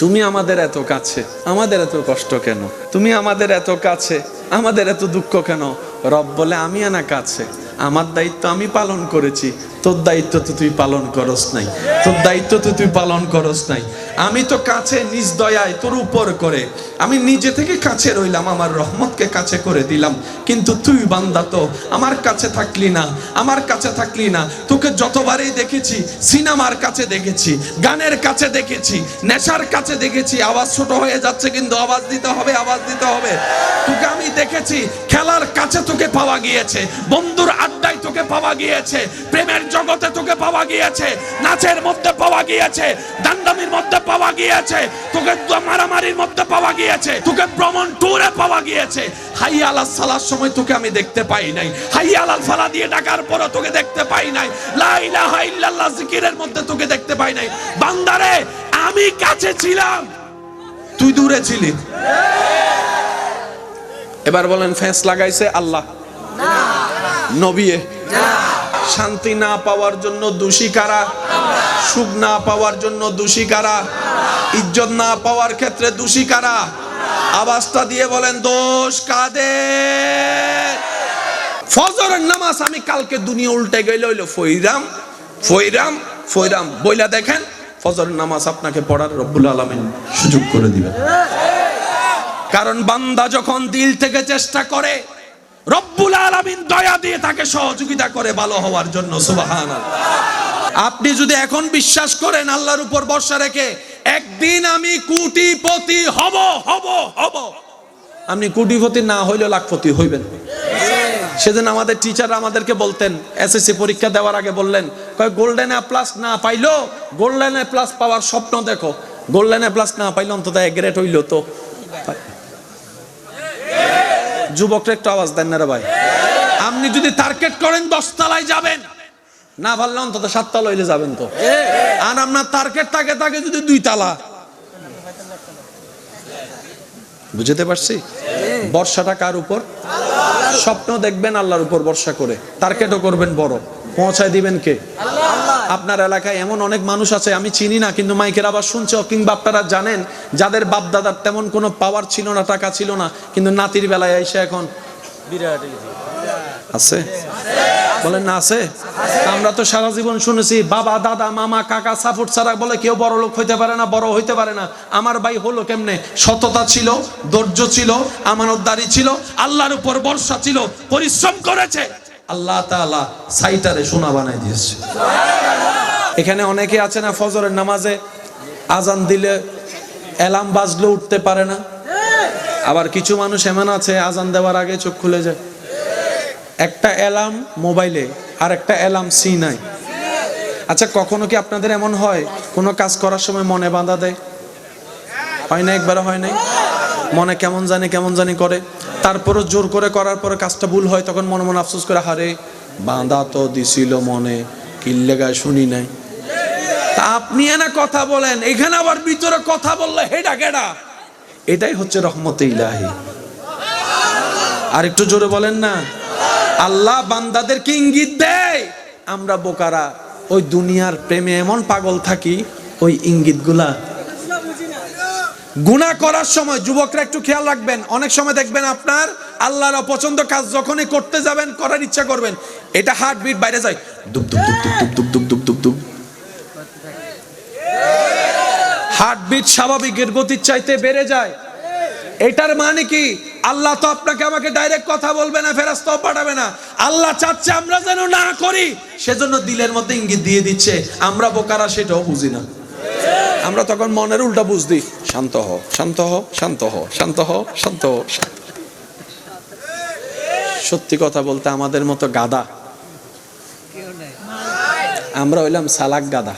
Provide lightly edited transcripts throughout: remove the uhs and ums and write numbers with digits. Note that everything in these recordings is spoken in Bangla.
তুমি আমাদের এত কাছে, আমাদের এত কষ্ট কেন? তুমি আমাদের এত কাছে, আমাদের এত দুঃখ কেন? রব বলে আমি না কাছে, আমার দায়িত্ব আমি পালন করেছি, তোর দায়িত্ব তো তুই পালন করস নাই, তোর দায়িত্ব তো তুই পালন করস নাই। আমি তো কাছে নিজ দয়ায় তোর উপর করে আমি নিজে থেকে কাছে রইলাম, আমার রহমতকে কাছে করে দিলাম, কিন্তু তুই বান্দা তো আমার কাছে থাকলি না, আমার কাছে থাকলি না। তোকে যতবারই দেখেছি, সিনেমার কাছে দেখেছি, গানের কাছে দেখেছি, নেশার কাছে দেখেছি। আওয়াজ ছোট হয়ে যাচ্ছে কিন্তু আওয়াজ দিতে হবে, আওয়াজ দিতে হবে। তোকে আমি দেখেছি খেলার কাছে তোকে পাওয়া গিয়েছে, বন্ধুর আড্ডায় তোকে পাওয়া গিয়েছে, প্রেমের জগতে তোকে পাওয়া গিয়েছে, নাচের মধ্যে পাওয়া গিয়েছে, দান্দামির মধ্যে পাওয়া গিয়েছে, তোকে মারামারির মধ্যে পাওয়া গিয়েছে, তোকে ভ্রমণ ট্যুরে পাওয়া গিয়েছে। হাইয়া আলাস সালার সময় তোকে আমি দেখতে পাই নাই, হাইয়া আলাল ফালা দিয়ে ডাকার পরও তোকে দেখতে পাই নাই, লা ইলাহা ইল্লাল্লাহ জিকিরের মধ্যে তোকে দেখতে পাই নাই। বান্দারে আমি কাছে ছিলাম, তুই দূরে ছিলি। এবার বলেন ফেস লাগাইছে আল্লাহ না নবী? শান্তি না পাওয়ার জন্য দোষী কারা? সুখ না পাওয়ার জন্য দোষী কারা? ইজ্জত না পাওয়ার ক্ষেত্রে দোষী কারা? আওয়াজটা দিয়ে বলেন দোষ কাদের? ফজরের নামাজ আমি কালকে দুনিয়া উল্টে গেল হইলো ফইরাম ফইরাম ফইরাম বইলা দেখেন, ফজরের নামাজ আপনাকে পড়ার রব্বুল আলামিন সুযোগ করে দিবেন। কারণ বান্দা যখন দিল থেকে চেষ্টা করে, রব্বুল আলামিন দয়া দিয়ে তাকে সহযোগিতা করে ভালো হওয়ার জন্য। সুবহানাল্লাহ। আপনি যদি এখন বিশ্বাস করেন আল্লাহর উপর ভরসা রেখে, একদিন আমি কোটিপতি হব হব হব, আপনি কোটিপতি না হইলেও লাখপতি হইবেন। সেদিন আমাদের টিচার আমাদেরকে বলতেন, এসএসসি পরীক্ষা দেওয়ার আগে বললেন, কয় গোল্ডেন এ প্লাস না পাইলো, গোল্ডেন এ প্লাস পাওয়ার স্বপ্ন দেখো, গোল্ডেন এ প্লাস না পাইলো অন্তত এ গ্রেড হইলো তো। যুবকরা একটু আওয়াজ দেন না রে ভাই। আপনি যদি টার্গেট করেন 10 তলায় যাবেন, না পারলে অন্তত 7 তলা হইলে যাবেন তো। আর আপনার টার্গেট থাকে যদি 2 তলা, বুঝতে পারছি? বর্ষাটা কার উপর? স্বপ্ন দেখবেন আল্লাহর উপর ভরসা করে, টার্গেটও করবেন বড়, পৌঁছায় দিবেন কে? আপনার এলাকায় এমন অনেক মানুষ আছে আমি চিনি না, কিন্তু মাইকের আবার শুনছে, কিংবা আপনারা জানেন যাদের বাপ দাদার তেমন কোনো পাওয়ার ছিল না, টাকা ছিল না, কিন্তু নাতির বেলায় এসে এখন বিরাট আছে। বলেন না আছে? আমরা তো সারা জীবন শুনেছি বাবা দাদা মামা কাকা সাপোর্ট ছাড়া বলে কেউ বড় লোক হইতে পারে না, বড় হইতে পারে না। আমার ভাই হলো কেমনে? সততা ছিল, ধৈর্য ছিল, আমানতদারি ছিল, আল্লাহর উপর ভরসা ছিল, পরিশ্রম করেছে, আল্লাহ তাআলা সাইটারে সোনা বানাই দিয়েছে। এখানে অনেকে আছে না ফজরের নামাজে আজান দিলে অ্যালার্ম বাজলেও উঠতে পারে না, আবার কিছু মানুষ এমন আছে আজান দেওয়ার আগে চোখ খুলে যায়। একটা অ্যালার্ম মোবাইলে আর একটা অ্যালার্ম সিনায়। আচ্ছা কখনো কি আপনাদের এমন হয় কোনো কাজ করার সময় মনে বাঁধা দেয়? হয় না? একবারও হয় নাই? মনে কেমন জানি করে, তারপরও জোর করে করার পরে কাজটা ভুল হয়, তখন মনে মনে আফসোস করে, হারে বাঁধা তো দিছিল মনে, কিল্লে গায়ে শুনি নাই। তা আপনি এনা কথা বলেন, এখানে আবার ভিতরে কথা বললে হেডা কেডা? এটাই হচ্ছে রহমতে ইলাহি। আর একটু জোরে বলেন না। আল্লাহ বান্দাদেরকে ইঙ্গিত দেয়, আমরা বোকারা ওই দুনিয়ার প্রেমে এমন পাগল থাকি, ওই ইঙ্গিতগুলা গুনাহ করার সময়। যুবকরা একটু খেয়াল রাখবেন, অনেক সময় দেখবেন আপনার আল্লাহর অপছন্দ কাজ যখনই করতে যাবেন, করার ইচ্ছা করবেন, এটা হার্ট বিট বাইরে যায়, দুপ দুপ দুপ দুপ দুপ দুপ দুপ দুপ দুপ। হার্ট বিট স্বাভাবিকের গতির চাইতে বেড়ে যায়। এটার মানে কি? আল্লাহ তো আপনাকে আমাকে ডাইরেক্ট কথা বলবে না, ফেরেশতাও পাঠাবে না। আল্লাহ চাচ্ছে আমরা যেন না করি, সেজন্য দিলের মধ্যে ইঙ্গিত দিয়ে দিচ্ছে। আমরা বোকারা সেটাও বুঝি না, আমরা তখন মনের উল্টা বুঝ দিই, শান্ত হও শান্ত হও শান্ত হও শান্ত হও শান্ত হও। সত্যি কথা বলতে আমাদের মতো গাদা আমরা হইলাম, সালাক গাদা,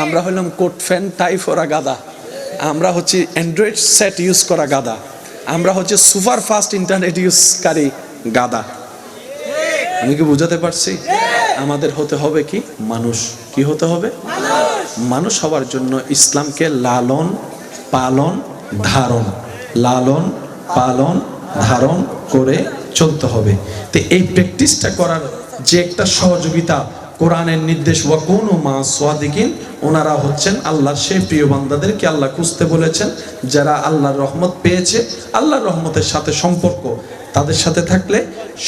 আমরা হইলাম কোট ফ্যান টাই পরা গাদা, আমরা হচ্ছে অ্যান্ড্রয়েড সেট ইউজ করা গাদা, আমরা হচ্ছে সুপার ফাস্ট ইন্টারনেট ইউজকারী গাদা। আমি কি বুঝাতে পারছি? আমাদের হতে হবে কি? মানুষ। কি হতে হবে? মানুষ হওয়ার জন্য ইসলামকে লালন পালন ধারণ, লালন পালন ধারণ করে চলতে হবে। তো এই প্র্যাকটিসটা করার যে একটা সহযোগিতা কোরআনের নির্দেশ ওয়াকুনু মা সাদিকিন, ওনারা হচ্ছেন আল্লাহর সেই প্রিয় বান্দাদেরকে আল্লাহ খুঁজতে বলেছেন যারা আল্লাহর রহমত পেয়েছে, আল্লাহর রহমতের সাথে সম্পর্ক, তাদের সাথে থাকলে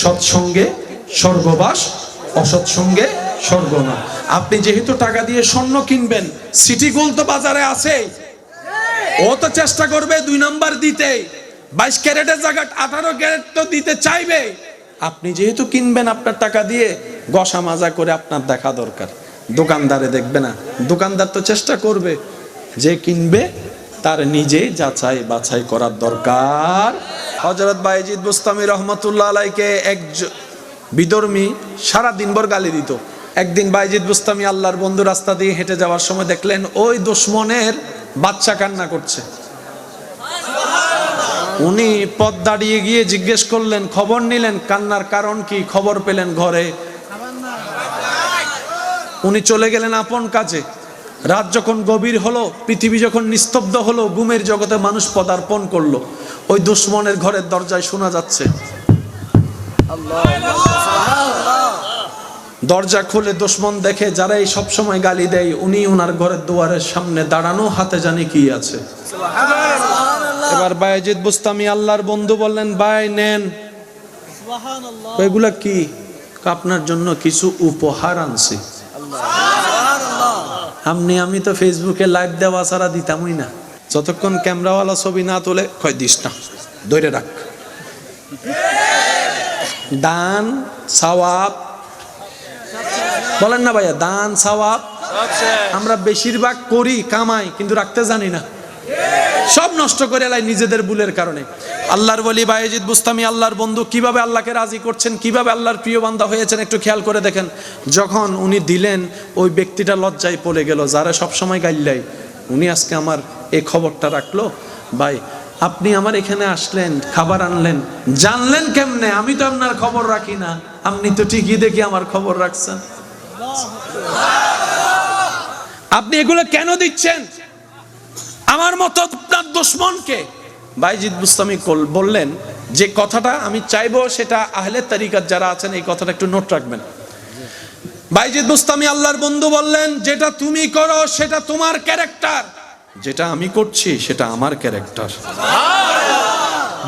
সৎসঙ্গে স্বর্গবাস, অসৎসঙ্গে স্বর্গ না। আপনি যেহেতু টাকা দিয়ে স্বর্ণ কিনবেন, সিটি গোল্ড তো বাজারে আছে, ও তো চেষ্টা করবে 2 নাম্বার দিতে, 22 ক্যারেটের জায়গায় 18 ক্যারেট তো দিতে চাইবে। আপনি যেহেতু কিনবেন আপনার টাকা দিয়ে, গসা মাজা করে আপনার দেখা দরকার, দোকানদারে দেখবে না। দোকানদার তো চেষ্টা করবে, যে কিনবে তার নিজেই যাচাই বাছাই করার দরকার। হযরত বায়েজিদ বুস্তামি রহমাতুল্লাহ আলাইকে এক বিধর্মী সারা দিনভর গালি দিত। একদিন বায়েজিদ বুস্তামি আল্লাহর বন্ধু রাস্তা দিয়ে হেঁটে যাওয়ার সময় দেখলেন ওই দুশমনের বাচ্চা কান্না করছে। উনি পথ দাঁড়িয়ে গিয়ে জিজ্ঞেস করলেন, খবর নিলেন কান্নার কারণ কি? খবর পেলেন ঘরে। উনি চলে গেলেন আপন কাজে। রাত যখন গভীর হলো, পৃথিবী যখন নিস্তব্ধ হলো, ঘুমের জগতে মানুষ পদার্পণ করলো, ওই দুশমনের ঘরের দরজায় শোনা যাচ্ছে। দরজা খুলে দুশমন দেখে, যারা এই সব সময় গালি দেয়, উনি ওনার ঘরের দুয়ারের সামনে দাঁড়ানো, হাতে জানি কি আছে। এবার বায়েজিদ বুস্তামি আল্লাহর বন্ধু বললেন, ভাই নেন। এগুলা কি? আপনার জন্য কিছু উপহার আনছি। আমি তো ফেসবুকে লাইভ দেওয়া ছাড়া দিতামই না। যতক্ষণ ক্যামেরাওয়ালা ছবি না তোলে, কয় দিস না, ধরে রাখ। দান সওয়াব বলেন না ভাইয়া, দান সওয়াব আমরা বেশিরভাগ করি, কামাই, কিন্তু রাখতে জানি না, সব নষ্ট করে এলাই নিজেদের ভুলের কারণে। আল্লাহর ওলি বায়েজিদ বুস্তামি আল্লাহর বন্ধু কিভাবে আল্লাহকে রাজি করছেন, কিভাবে আল্লাহর প্রিয় বান্দা হয়েছেন, একটু খেয়াল করে দেখেন। যখন উনি দিলেন, ওই ব্যক্তিটা লজ্জায় পড়ে গেল, যারা সবসময় গাইলাই, উনি আজকে আমার এই খবরটা রাখলো। ভাই আপনি আমার এখানে আসলেন, খাবার আনলেন, জানলেন কেমনে? আমি তো আপনার খবর রাখি না, আপনি তো ঠিকই দেখি আমার খবর রাখছেন। আপনি এগুলো কেন দিচ্ছেন আমার মতো আপনার দুশমনকে? বায়েজিদ বুস্তামি বললেন যে কথাটা আমি চাইবো, সেটা আহলে তরিকত যারা আছেন এই কথাটা একটু নোট রাখবেন। বায়েজিদ বুস্তামি আল্লাহর বন্ধু বললেন, যেটা তুমি করো সেটা তোমার ক্যারেক্টার, যেটা আমি করছি সেটা আমার ক্যারেক্টার।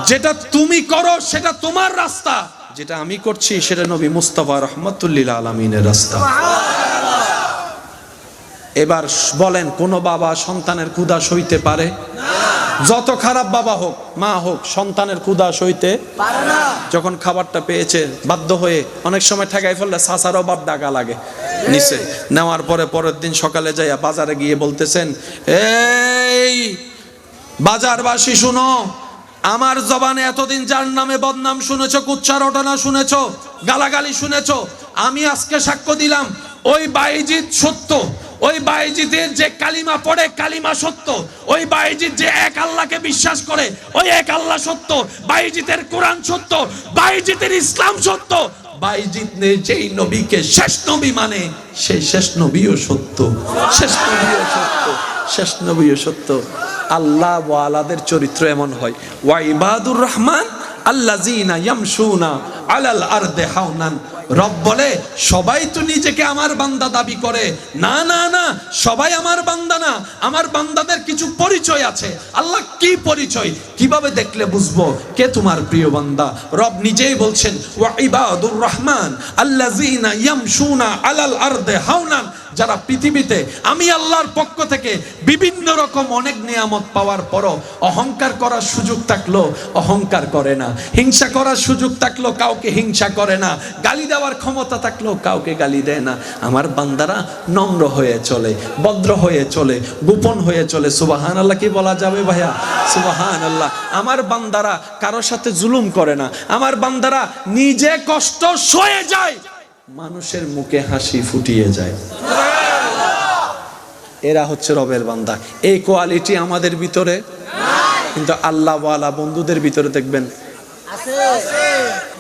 যেটা তুমি করো সেটা তোমার রাস্তা, যেটা আমি করছি সেটা নবী মুস্তাফা রহমাতুল্লিল আলামিনের রাস্তা। এবার বলেন, কোন বাবা সন্তানের ক্ষুধা সইতে পারে? যত খারাপ বাবা হোক, মা হোক, সন্তানের ক্ষুধা সইতে পারে না। যখন খাবারটা পেয়েছে বাধ্য হয়ে, অনেক সময় ঠেকাই ফেললে সাসারও বাপ ডাকা লাগে নিচে। নেওয়ার পরে পরের দিন সকালে যাইয়া বাজারে গিয়ে বলতেছেন, এই বাজারবাসী শুনো, আমার জবানে এতদিন যার নামে বদনাম শুনেছো, কুচ্চা রটনা শুনেছো, গালাগালি শুনেছো, আমি আজকে সাক্ষ্য দিলাম ওই বায়েজিদ সত্য, ওই বায়েজিদের যে কালিমা পড়ে কালিমা সত্য, ওই বায়েজিদ যে এক আল্লাহকে বিশ্বাস করে ওই এক আল্লাহ সত্য, বায়েজিদের কোরআন সত্য, বায়েজিদের ইসলাম সত্য, বায়েজিদ যেই নবীকে শেষ নবী মানে সেই শেষ নবীও সত্য, শেষ নবীও সত্য, শেষ নবীও সত্য। আল্লাহ ওয়ালাদের চরিত্র এমন হয়, ওয়া ইবাদুর রহমান আল্লাযীনা ইয়ামশুনা আলাল আরদি হাওনান। রব বলে সবাই তো নিজেকে আমার বান্দা দাবি করে, না না না, সবাই আমার বান্দা না, আমার বান্দাদের কিছু পরিচয় আছে। আল্লাহ কি পরিচয়? কিভাবে দেখলে বুঝবো কে তোমার প্রিয় বান্দা? রব নিজেই বলছেন, ওয়া ইবাদুর রহমান আল্লাযীনা ইয়ামশুনা আলাল আরদি হাওনান। যারা পৃথিবীতে আমি আল্লাহর পক্ষ থেকে বিভিন্ন রকম অনেক নিয়ামত পাওয়ার পরও অহংকার করার সুযোগ থাকলো অহংকার করে না, হিংসা করার সুযোগ থাকলো কাউকে হিংসা করে না, গালি দেওয়ার ক্ষমতা থাকলো কাউকে গালি দেয় না। আমার বান্দারা নম্র হয়ে চলে, ভদ্র হয়ে চলে, গোপন হয়ে চলে। সুবহানাল্লাহ কি বলা যাবে ভাইয়া? সুবহানাল্লাহ। আমার বান্দারা কারোর সাথে জুলুম করে না, আমার বান্দারা নিজে কষ্ট সয়ে যায়, মানুষের মুখে হাসি ফুটিয়ে যায়। এরা হচ্ছে রবের বান্দা। এই কোয়ালিটি আমাদের ভিতরে নাই, কিন্তু আল্লাহ ওয়ালা বন্ধুদের ভিতরে দেখবেন আছে।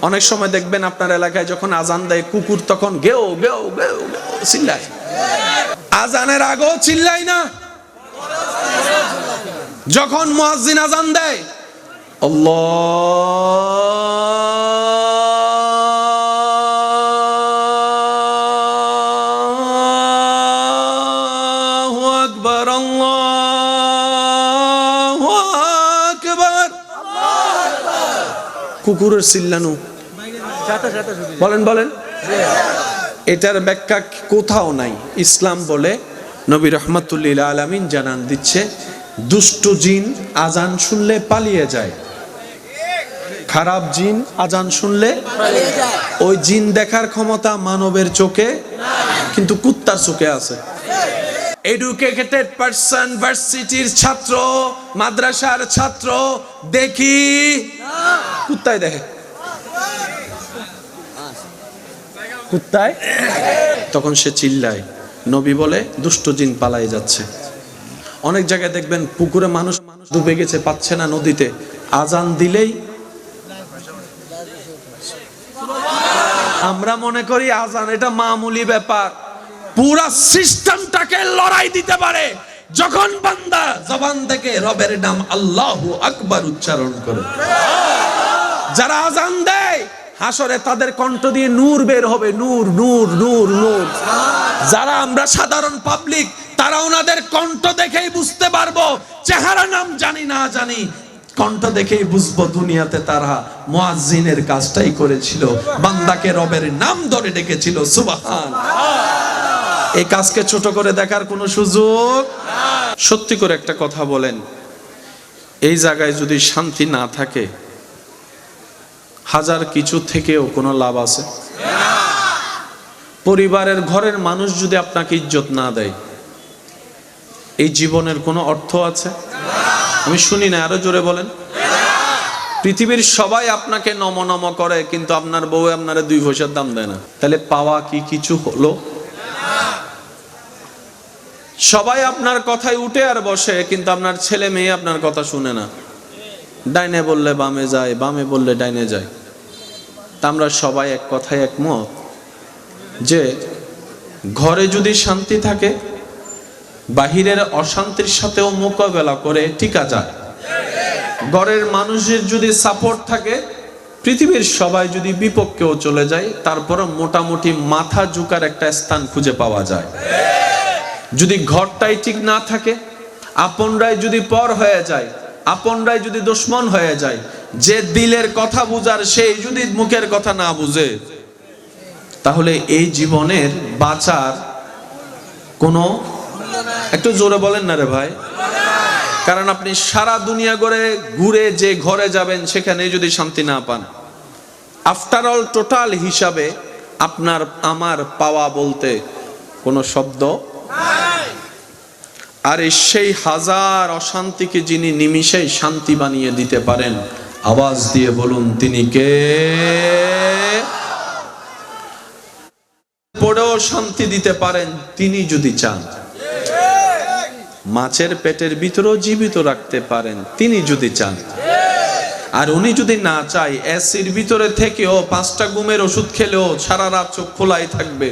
অনেক সময় দেখবেন আপনার এলাকায় যখন আজান দেয় কুকুর তখন গেও গেও গেও চিল্লায়, আজানের আগেও চিল্লায় না, যখন মুয়াজ্জিন আজান দেয় আল্লাহ কুকুরের চিল্লানো? বলেন বলেন। এটার ব্যাখ্যা কোথাও নাই। ইসলাম বলে, নবী রহমাতুল্লিল আলামিন জানান দিচ্ছে, দুষ্ট জিন আজান শুনলে পালিয়ে যায়। খারাপ জিন আজান শুনলে ওই জিন দেখার ক্ষমতা মানবের চোখে, কিন্তু কুত্তার চোখে আছে। এডুকেটেড পারসন, ভার্সিটির ছাত্র, মাদ্রাসার ছাত্র দেখি কুত্তায় দেখে, কুত্তায়, তখন সে চিল্লায়। নবী বলে দুষ্ট জিন পালাই যাচ্ছে। অনেক জায়গায় দেখবেন পুকুরে মানুষ ডুবে গেছে, পাচ্ছে না নদীতে, আজান দিলেই আমরা মনে করি আজান এটা মামুলি ব্যাপার। পুরা সিস্টেমটাকে লড়াই দিতে পারে যখন বান্দা জবান থেকে রবের নাম আল্লাহু আকবার উচ্চারণ করে। যারা আজান দেয় হাসরে তাদের কণ্ঠ দিয়ে নূর বের হবে, নূর নূর নূর নূর। যারা আমরা সাধারণ পাবলিক, তারা ওনাদের কণ্ঠ দেখেই বুঝতে পারবো, চেহারা নাম জানি না জানি, কণ্ঠ দেখেই বুঝবো দুনিয়াতে তারা মুয়াজ্জিনের কাজটাই করেছিল, বান্দাকে রবের নাম ধরে ডেকেছিল। সুবহান। এই কাজকে ছোট করে দেখার কোনো সুযোগ। সত্যি করে একটা কথা বলেন, এই জায়গায় যদি শান্তি না থাকে, হাজার কিছু থেকেও কোনো লাভ আছে? পরিবারের ঘরের মানুষ যদি আপনাকে ইজ্জত না দেয়, এই জীবনের কোনো অর্থ আছে? আমি শুনি না, আরো জোরে বলেন। পৃথিবীর সবাই আপনাকে নম নম করে, কিন্তু আপনার বউ আপনারে 2 পয়সার দাম দেয় না, তাহলে পাওয়া কি কিছু হলো? সবাই আপনার কথায় উঠে আর বসে, কিন্তু আপনার ছেলে মেয়ে আপনার কথা শুনে না। ডাইনে বললে বামে যায়, বামে বললে ডাইনে যায়। তা আমরা সবাই এক কথায় একমত যে ঘরে যদি শান্তি থাকে, বাহিরের অশান্তির সাথেও মোকাবেলা করে টিকা যায়। ঘরের মানুষের যদি সাপোর্ট থাকে, পৃথিবীর সবাই যদি বিপক্ষেও চলে যায়, তারপরে মোটামুটি মাথা ঝুঁকার একটা স্থান খুঁজে পাওয়া যায়। যদি ঘরটাই ঠিক না থাকে, আপনরাই যদি পর হয়ে যায়, আপনরাই যদি দুশমন হয়ে যায়, যে দিলের কথা বুঝার সেই যদি মুখের কথা না বুঝে, তাহলে এই জীবনের বাঁচার কোনো, একটু জোরে বলেন না রে ভাই। কারণ আপনি সারা দুনিয়া ঘুরে যে ঘরে যাবেন, সেখানে যদি শান্তি না পান, আফটার অল টোটাল হিসাবে আপনার আমার পাওয়া বলতে কোনো শব্দ। আর সেই হাজার অশান্তিকে যিনি নিমিষেই শান্তি বানিয়ে দিতে পারেন, আওয়াজ দিয়ে বলুন তিনি কে? পড়েও শান্তি দিতে পারেন তিনি যদি চান। মাছের পেটের ভিতরেও জীবিত রাখতে পারেন তিনি যদি চান। আর উনি যদি না চায়, এসির ভিতরে থেকেও 5টা ঘুমের ওষুধ খেলেও সারা রাত চোখ খোলাই থাকবে,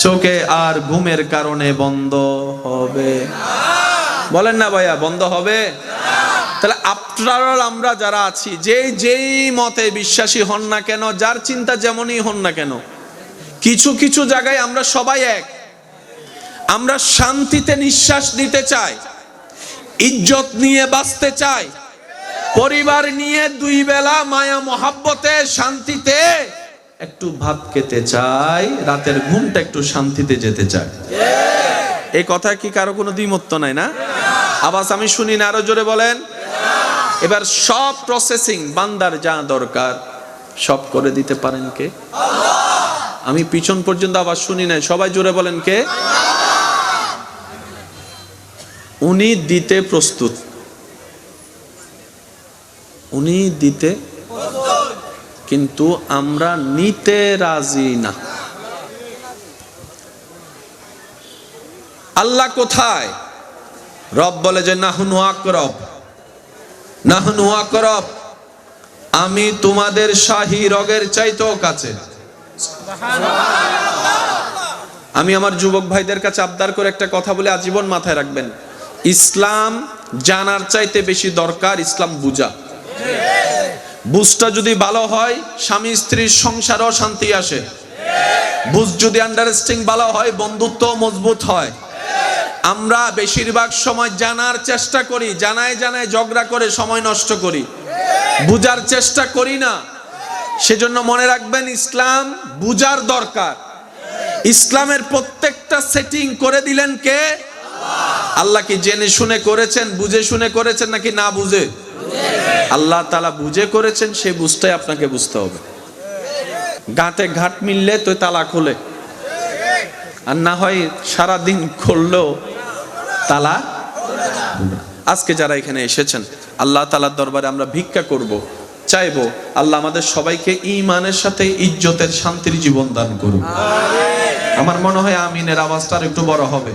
চোখে আর ঘুমের কারণে বন্ধ হবে? বলেন না ভাইয়া, বন্ধ হবে? তাহলে আপনারা আমরা যারা আছি, যেই মতে বিশ্বাসী হন না কেন, যার চিন্তা যেমনই হন না কেন, কিছু কিছু জায়গায় আমরা সবাই এক। আমরা শান্তিতে নিঃশ্বাস নিতে চাই, ইজ্জত নিয়ে বাঁচতে চাই, পরিবার নিয়ে 2 বেলা মায়া মহাব্বতে শান্তিতে একটু ভাত খেতে চাই, রাতের ঘুমটা একটু শান্তিতে যেতে চাই। এই কথা কি কারো কোনো দ্বিমত নাই না? আওয়াজ আমি শুনি না, আরো জোরে বলেন। এবার সব প্রসেসিং বান্দার যা দরকার সব করে দিতে পারেন কে? আমি পিছন পর্যন্ত আওয়াজ শুনি না, সবাই জোরে বলেন কে? উনি দিতে প্রস্তুত, উনি দিতে, কিন্তু আমরা নিতে রাজি না। আল্লাহ কোথায়? রব বলে যে নাহনু আকরব, নাহনু আকরব, আমি তোমাদের শাহী রগের চাইতেও কাছে। আমি আমার যুবক ভাইদের কাছে আবদার করে একটা কথা বলে আজীবন মাথায় রাখবেন, ইসলাম জানার চাইতে বেশি দরকার ইসলাম বুঝা। বুঝটা যদি ভালো হয়, স্বামী স্ত্রীর সংসারও শান্তি আসে। বুঝ যদি আন্ডারস্ট্যান্ডিং ভালো হয়, বন্ধুত্ব মজবুত হয়। আমরা বেশিরভাগ সময় জানার চেষ্টা করি, জানায় ঝগড়া করে সময় নষ্ট করি। বুঝার চেষ্টা করি না। সেজন্য মনে রাখবেন, ইসলাম বুঝার দরকার। ইসলামের প্রত্যেকটা সেটিং করে দিলেন কে? আল্লাহ। কি জেনে শুনে করেছেন, বুঝে শুনে করেছেন নাকি না বুঝে? আল্লাহ তাআলা বুঝে করেছেন, সেই বুঝটাই আপনাকে বুঝতে হবে। গাঁটে ঘাট মিললে তো তালা খোলে, আর না হয় সারাদিন খুললেও তালা। আজকে যারা এখানে এসেছেন, আল্লাহ তাআলার দরবারে আমরা ভিক্ষা করব, চাইবো আল্লাহ আমাদের সবাইকে ঈমানের সাথে ইজ্জতের শান্তির জীবন দান করুন। আমার মনে হয় আমিনের আওয়াজটা একটু বড় হবে।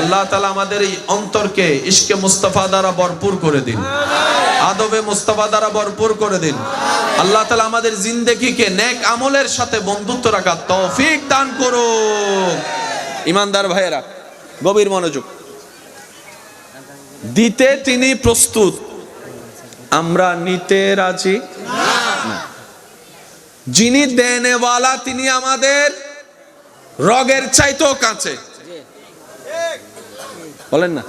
আল্লাহ তাআলা আমাদের এই অন্তরকে ইশকে মুস্তাফা দ্বারা ভরপুর করে দিন, আদবে মুস্তাফা দ্বারা ভরপুর করে দিন। আল্লাহ তাআলা আমাদের জিন্দেগিকে নেক আমলের সাথে বন্ধুত্ব রাখার তৌফিক দান করুন। ইমানদার ভাইয়েরা, গভীর মনোযোগ। দিতে তিনি প্রস্তুত, আমরা নিতে রাজি না। যিনি দেনেওয়ালা তিনি আমাদের রগের চাইতেও কাছে, বলেন না?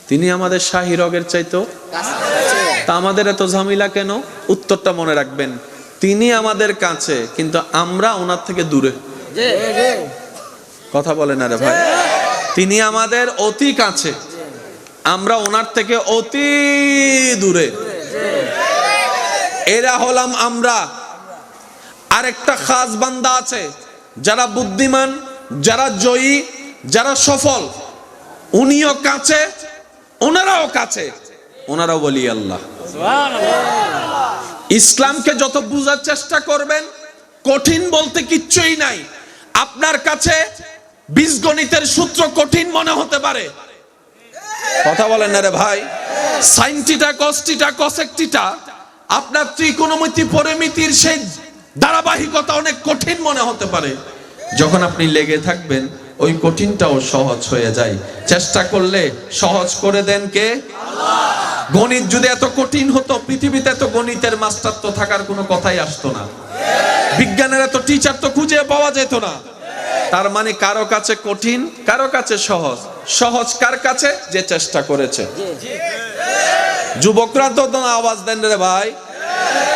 তিনি আমাদের শাহী রগের চাইতেও। তা আমাদের এত ঝামেলা কেন? উত্তরটা মনে রাখবেন, তিনি আমাদের কাছে কিন্তু আমরা ওনার থেকে দূরে। কথা বলেন আরে ভাই, তিনি আমাদের অতি কাছে, আমরা ওনার থেকে অতি দূরে। এরা হলাম আমরা। আরেকটা খাস বান্দা আছে, যারা বুদ্ধিমান, যারা জয়ী, যারা সফল, উনিও কাছে, ওনারাও কাছে, ওনারাও বলি আল্লাহ। ইসলামকে যত বুঝার চেষ্টা করবেন, কঠিন বলতে কিচ্ছুই নাই। আপনার কাছে বীজগণিতের সূত্র কঠিন মনে হতে পারে, কথা বলেন না রে ভাই। Sine theta, cos theta, cosec theta, আপনার ত্রিকোণমিতি পরিমিতির সেই ধারাবাহিকতা অনেক কঠিন মনে হতে পারে। যখন আপনি লেগে থাকবেন, ওই কঠিনটাও সহজ হয়ে যায়। চেষ্টা করলে সহজ করে দেন কে? আল্লাহ। গণিত যদি এত কঠিন হতো, পৃথিবীতে এত গণিতের মাস্টার তো থাকার কোনো কথাই আসতো না। বিজ্ঞানের এত টিচার তো খুঁজে পাওয়া যেত না। তার মানে কারো কাছে কঠিন, কারো কাছে সহজ। সহজ কার কাছে? যে চেষ্টা করেছে। যুবকরা তো আওয়াজ দেন রে ভাই।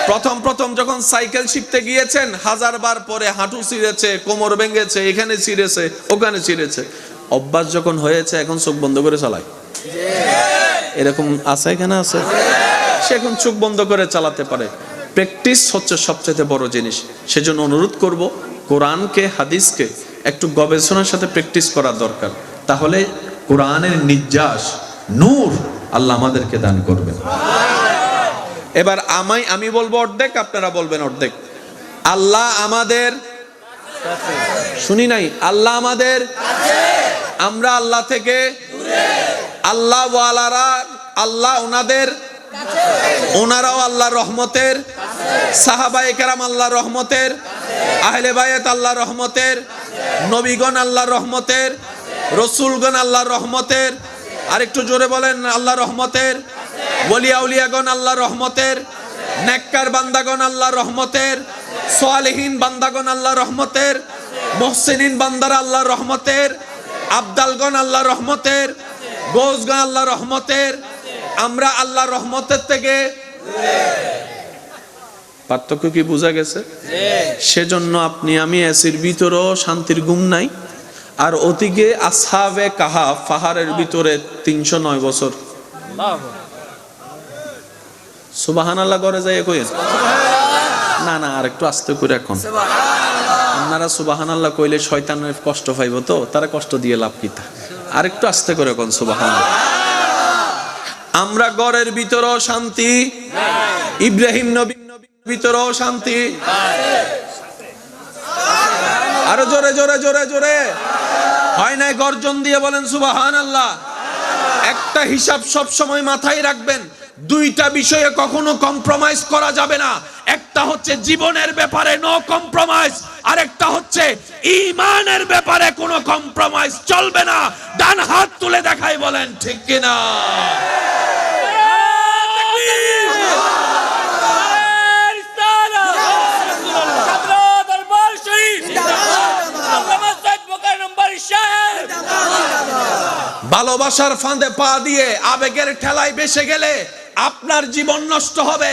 প্রথম প্রথম যখন সাইকেল শিখতে গিয়েছেন, 1000 বার পরে হাঁটু ছিঁড়েছে, কোমর ভেঙেছে, এখানে ছিঁড়েছে, ওখানে ছিঁড়েছে। অভ্যাস যখন হয়েছে, এখন চোখ বন্ধ করে চালায়। এরকম আছে, এখানে আছে। সে এখন চোখ বন্ধ করে চালাতে পারে। প্র্যাকটিস হচ্ছে সবচেয়ে বড় জিনিস। সেজন্য অনুরোধ করব, কোরআনকে, হাদিসকে একটু গবেষণার সাথে প্র্যাকটিস করা দরকার। তাহলে কোরআনের নির্যাস, নূর আল্লাহ আমাদেরকে দান করবেন। এবার আমি বলবো অর্ধেক, আপনারা বলবেন অর্ধেক। আল্লাহ আমাদের, শুনি নাই, আল্লাহ আমাদের, আমরা আল্লাহ থেকে আল্লাহ ওয়ালারা, আল্লাহ ওনাদের, ওনারাও আল্লাহর রহমতের, সাহাবায়ে কেরাম আল্লাহর রহমতের, আহলে বায়াত আল্লাহর রহমতের, নবীগণ আল্লাহর রহমতের, রাসূলগণ আল্লাহর রহমতের। আরেকটু জোরে বলেন, আল্লাহর রহমতের। ওলি আউলিয়াগণ আল্লাহর রহমতের, নেককার বান্দাগণ আল্লাহর রহমতের, সালেহীন বান্দাগণ আল্লাহর রহমতের, মুহসিনিন বান্দারা আল্লাহর রহমতের, আবদালগণ আল্লাহর রহমতের, গোসগণ আল্লাহর রহমতের। আমরা আল্লাহর রহমতের থেকে, পার্থক্য কি বোঝা গেছে? সেজন্য আপনি আমি এসির ভিতরেও শান্তির ঘুম নাই, আর ওদিকে আসহাবে কাহাফ পাহাড়ের ভিতরে 309 বছর। সুবহানাল্লাহ করে যায় কইেন না, না আর একটু আস্তে করে। এখন আপনারা সুবহানাল্লাহ কইলে শয়তানের কষ্ট পাইব, তো তারা কষ্ট দিয়ে লাভ কি? আর একটু আস্তে করে কোন সুবহানাল্লাহ। আমরা ঘরের ভিতরেও শান্তি, ইব্রাহিম নবীর ভিতরেও শান্তি। আরো জোরে জোরে জোরে জোরে হয় নাই? গর্জন দিয়ে বলেন সুবহানাল্লাহ। একটা হিসাব সব সময় মাথায় রাখবেন, দুইটা বিষয়ে কখনো কম্প্রোমাইজ করা যাবে না। একটা হচ্ছে জীবনের ব্যাপারে নো কম্প্রোমাইজ, আর একটা হচ্ছে ঈমানের ব্যাপারে কোনো কম্প্রোমাইজ চলবে না। ডান হাত তুলে দেখাই বলেন ঠিক কিনা? ভালো ভালোবাসার ফাঁদে পা দিয়ে আবেগের ঠেলায় বেসে গেলে আপনার জীবন নষ্ট হবে।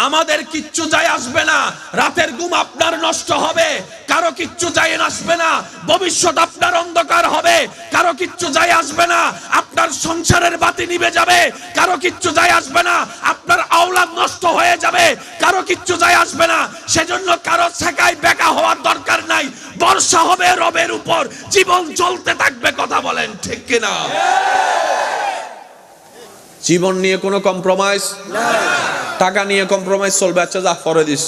আমাদের কিচ্ছু যায় আসবে না, রাতের ঘুম আপনার নষ্ট হবে, কারো কিচ্ছু যায় আসবে না, ভবিষ্যৎ আপনার অন্ধকার হবে, কারো কিচ্ছু যায় আসবে না, আপনার সংসারের বাতি নিভে যাবে, কারো কিচ্ছু যায় আসবে না, আপনার আওলাদ নষ্ট হয়ে যাবে, কারো কিচ্ছু যায় আসবে না। সেজন্য কারো ছেকায় বেকা হওয়ার দরকার নাই, বর্ষা হবে রবের উপর, জীবন চলতে থাকবে। কথা বলেন ঠিক কিনা? জীবন নিয়ে কোনো কম্প্রোমাইজ না, টাকা নিয়ে কম্প্রোমাইজ চলবে। আচ্ছা যা পরে দিস,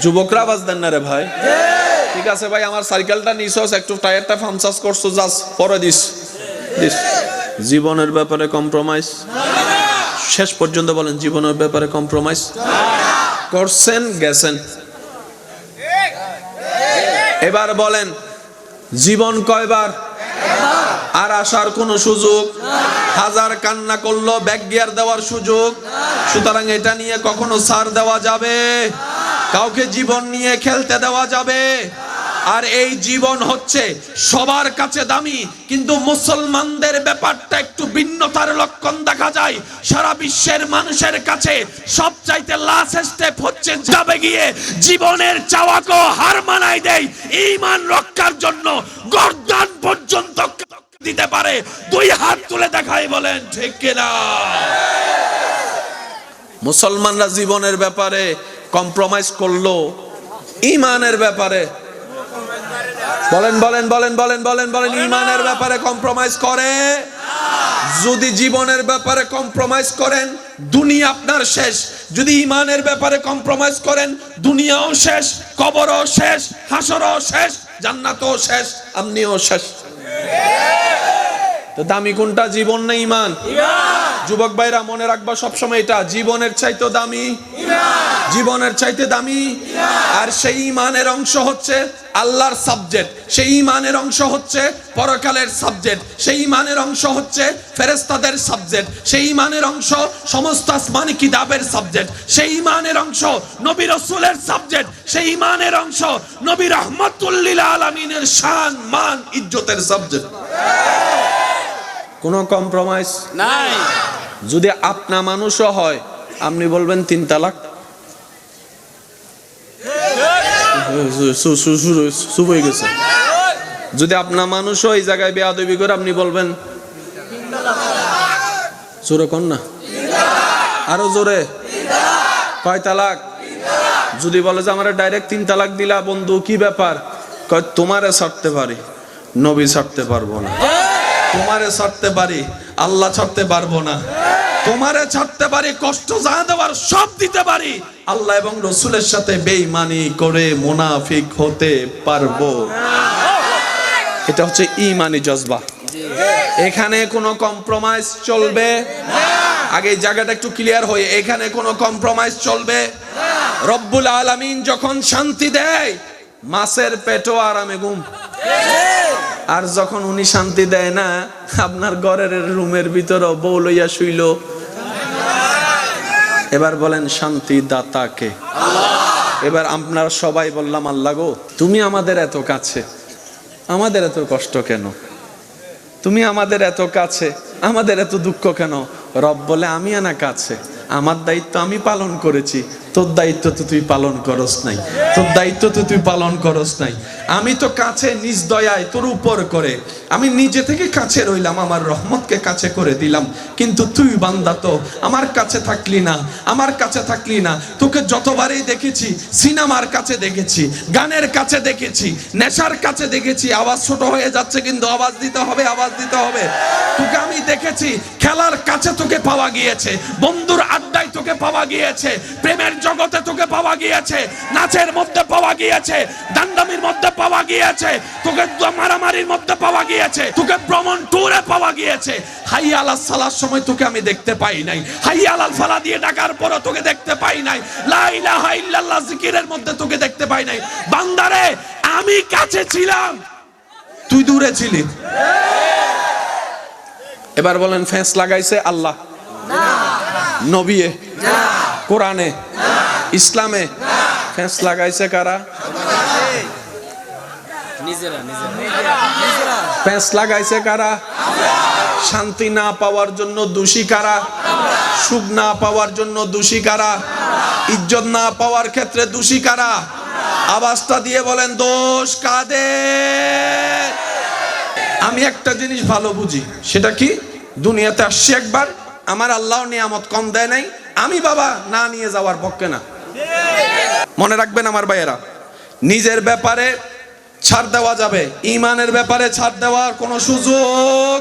যুবকরা আওয়াজ দেন না রে ভাই। ঠিক আছে ভাই, আমার সাইকেলটা নিছস, একটু টায়ারটা পাংচার করছো, যাস পরে দিস। জীবনের ব্যাপারে কম্প্রোমাইজ শেষ পর্যন্ত বলেন, জীবনের ব্যাপারে কম্প্রোমাইজ করছেন গেছেন। এবার বলেন, জীবন কয়বার? আর আসার কোন সুযোগ? হাজার কান্না করলো ব্যাক গিয়ার দেওয়ার সুযোগ। সুতরাং এটা নিয়ে কখনো ছাড় দেওয়া যাবে? কাউকে জীবন নিয়ে খেলতে দেওয়া যাবে? আর এই জীবন হচ্ছে সবার কাছে দামি, কিন্তু মুসলমানদের ব্যাপারটা একটু ভিন্নতার লক্ষণ দেখা যায়। সারা বিশ্বের মানুষের কাছে সবচাইতে লাস্ট স্টেপ হচ্ছে যাবে গিয়ে জীবনের চাওয়াকে হার মানায় দেয়, ঈমান রক্ষার জন্য গর্দান পর্যন্ত দিতে পারে। দুই হাত তুলে দেখাই, বলেন ঠিক কিনা? মুসলমানরা জীবনের ব্যাপারে কম্প্রোমাইজ করলো, ঈমানের ব্যাপারে বলেন বলেন বলেন বলেন বলেন বলেন ঈমানের ব্যাপারে কম্প্রোমাইজ করে? যদি জীবনের ব্যাপারে কম্প্রোমাইজ করেন, দুনিয়া আপনার শেষ। যদি ঈমানের ব্যাপারে কম্প্রোমাইজ করেন, দুনিয়াও শেষ, কবরও শেষ, হাসরও শেষ, জান্নাতও শেষ, আপনিও শেষ। তো দামি কোনটা, জীবন না ঈমান? যুবক ভাইরা মনে রাখবা সবসময় এটা, জীবনের চাইতে দামি জীবনের চাইতে দামি। আর সেই ঈমানের অংশ হচ্ছে আল্লাহর সাবজেক্ট, সেই ঈমানের অংশ হচ্ছে পরকালের সাবজেক্ট, সেই ঈমানের অংশ হচ্ছে ফেরেশতাদের সাবজেক্ট, সেই ঈমানের অংশ সমস্ত আসমানি কিতাবের সাবজেক্ট, সেই ঈমানের অংশ নবী রাসূলের সাবজেক্ট, সেই ঈমানের অংশ নবী রাহমাতুল লিল আলামিনের শান মান ইজ্জতের সাবজেক্ট। কোনো কম্প্রোমাইজ নাই। যদি আপনা মানুষও হয়, আপনি বলবেন 3 তালাক, হয়ে গেছে। যদি আপনা মানুষও এই জায়গায় বেয়াদবি করে, আপনি বলবেন জোরে কোন না, আরো জোরে, কয় তালাক? যদি বলে যে আমার ডাইরেক্ট 3 তালাক দিলা, বন্ধু কি ব্যাপার? কয় তোমারে ছাড়তে পারি, নবী ছাড়তে পারবো না। তোমারে ছাড়তে পারি, আল্লাহ ছাড়তে পারবো না। তোমারে ছাড়তে পারি, কষ্ট যা দেওয়ার সব দিতে পারি, আল্লাহ এবং রাসূলের সাথে বেঈমানি করে মুনাফিক হতে পারবো। এটা হচ্ছে ঈমানি জজবা। এখানে কোনো কম্প্রোমাইজ চলবে না। আগে এই জায়গাটা একটু ক্লিয়ার হয়ে, এখানে কোনো কম্প্রোমাইজ চলবে না। রব্বুল আলামিন যখন শান্তি দেয়, মাছের পেটও আরামে ঘুম। আর যখন উনি শান্তি দেয় না, আপনার ঘরের রুমের ভিতরে বউ লইয়া শুইল। এবার বলেন শান্তি দাতাকে? এবার আপনারা সবাই বললাম, আল্লাহ গো, তুমি আমাদের এত কাছে, আমাদের এত কষ্ট কেন? তুমি আমাদের এত কাছে, আমাদের এত দুঃখ কেন? রব বলে, আমি না কাছে, আমার দায়িত্ব আমি পালন করেছি, তোর দায়িত্ব তো তুই পালন করস নাই, তোর দায়িত্ব তো তুই পালন করস নাই। আমি তো কাছে নিজ দয়ায় তোর উপর করে, আমি নিজে থেকে কাছে রইলাম, আমার রহমতকে কাছে করে দিলাম, কিন্তু তুই বান্দা তো আমার কাছে থাকলি না, আমার কাছে থাকলি না। তোকে যতবারই দেখেছি, সিনেমার কাছে দেখেছি, গানের কাছে দেখেছি, নেশার কাছে দেখেছি। আওয়াজ ছোট হয়ে যাচ্ছে, কিন্তু আওয়াজ দিতে হবে, আওয়াজ দিতে হবে। তোকে আমি দেখেছি খেলার কাছে, তোকে পাওয়া গিয়েছে, বন্ধুর আড্ডায় তোকে পাওয়া গিয়েছে, প্রেমের জগতে তোকে পাওয়া গিয়েছে, নাচের মধ্যে পাওয়া গিয়েছে, দান্ডামির মধ্যে পাওয়া গিয়েছে, তোকে মারামারির মধ্যে পাওয়া গিয়েছে, তোকে ভ্রমণ ট্যুরে পাওয়া গিয়েছে। হাইয়া আলাস সালার সময় তোকে আমি দেখতে পাই নাই, হাইয়া আলাল ফালা দিয়ে ডাকার পরও তোকে দেখতে পাই নাই, লা ইলাহা ইল্লাল্লাহ জিকিরের মধ্যে তোকে দেখতে পাই নাই। বান্দারে, আমি কাছে ছিলাম, তুই দূরে ছিলি। এবার বলেন, ফেঁস লাগাইছে আল্লাহ না, নবীয়ে না, কোরআনে না, ইসলামে না। ফেঁস লাগাইছে কারা? নিজেরা নিজেরা। প্যাঁচ লাগাইছে কারা? শান্তি না পাওয়ার জন্য দোষী কারা? সুখ না পাওয়ার জন্য দোষী কারা? ইজ্জত না পাওয়ার ক্ষেত্রে দোষী কারা? আওয়াজটা দিয়ে বলেন, দোষ কাদের? আমি একটা জিনিস ভালো বুঝি, সেটা কি? দুনিয়াতে আসছি একবার, আমার আল্লাহ নিয়ামত কম দেয় নাই, আমি বাবা না নিয়ে যাওয়ার পক্ষে না। মনে রাখবেন আমার ভাইয়েরা, নিজের ব্যাপারে ছাড় দেওয়া যাবে, ইমানের ব্যাপারে ছাড় দেওয়ার কোনো সুযোগ।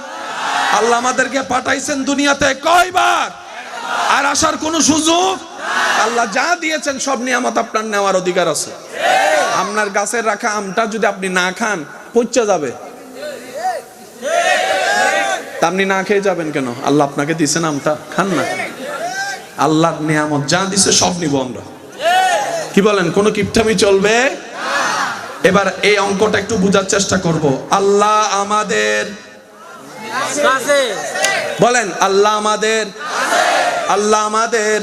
আল্লাহ আমাদেরকে পাঠাইছেন দুনিয়াতে কয়বার, আর আসার কোনো সুযোগ? আল্লাহ যা দিয়েছেন সব নিয়ামত আপনার নেওয়ার অধিকার আছে। আপনার গাছের রাখা আমটা যদি আপনি না খান, পচে যাবে। আপনি না খেয়ে যাবেন কেন? আল্লাহ আপনাকে দিয়েছেন আমটা, খান না। আল্লাহর নিয়ামত যা দিছে সব নিব আমরা। কি বলেন, কোনো কিপটামি চলবে? এবার এই অঙ্কটা একটু বোঝার চেষ্টা করব। আল্লাহ আমাদের বলেন, আল্লাহ আমাদের, আল্লাহ আমাদের,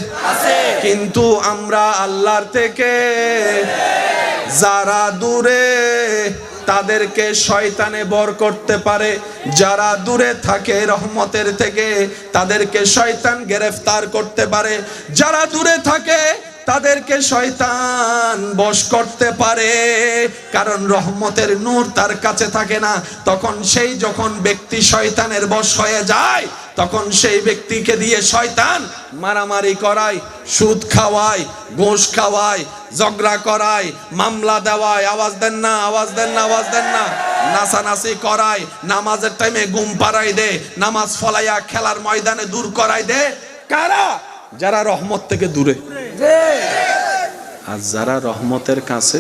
কিন্তু আমরা আল্লাহর থেকে যারা দূরে তাদেরকে শয়তানে বর করতে পারে। যারা দূরে থাকে রহমতের থেকে তাদেরকে শয়তান গ্রেফতার করতে পারে। যারা দূরে থাকে তাদেরকে শয়তান বশ করতে পারে, কারণ রহমতের নূর তার কাছে থাকে না। তখন সেই যখন ব্যক্তি শয়তানের বশ হয়ে যায়, তখন সেই ব্যক্তিকে দিয়ে শয়তান মারামারি করায়, সুদ খাওয়ায়, ঘুষ খাওয়ায়, ঝগড়া করায়, মামলা দেওয়ায়। আওয়াজ দেন না, আওয়াজ দেন না, আওয়াজ দেন না। নাচানাচি করায়, নামাজের টাইমে ঘুম পাড়াই দে, নামাজ ফলাইয়া খেলার ময়দানে দূর করাই দে। কারা? যারা রহমত থেকে দূরে। আর যারা রহমতের কাছে,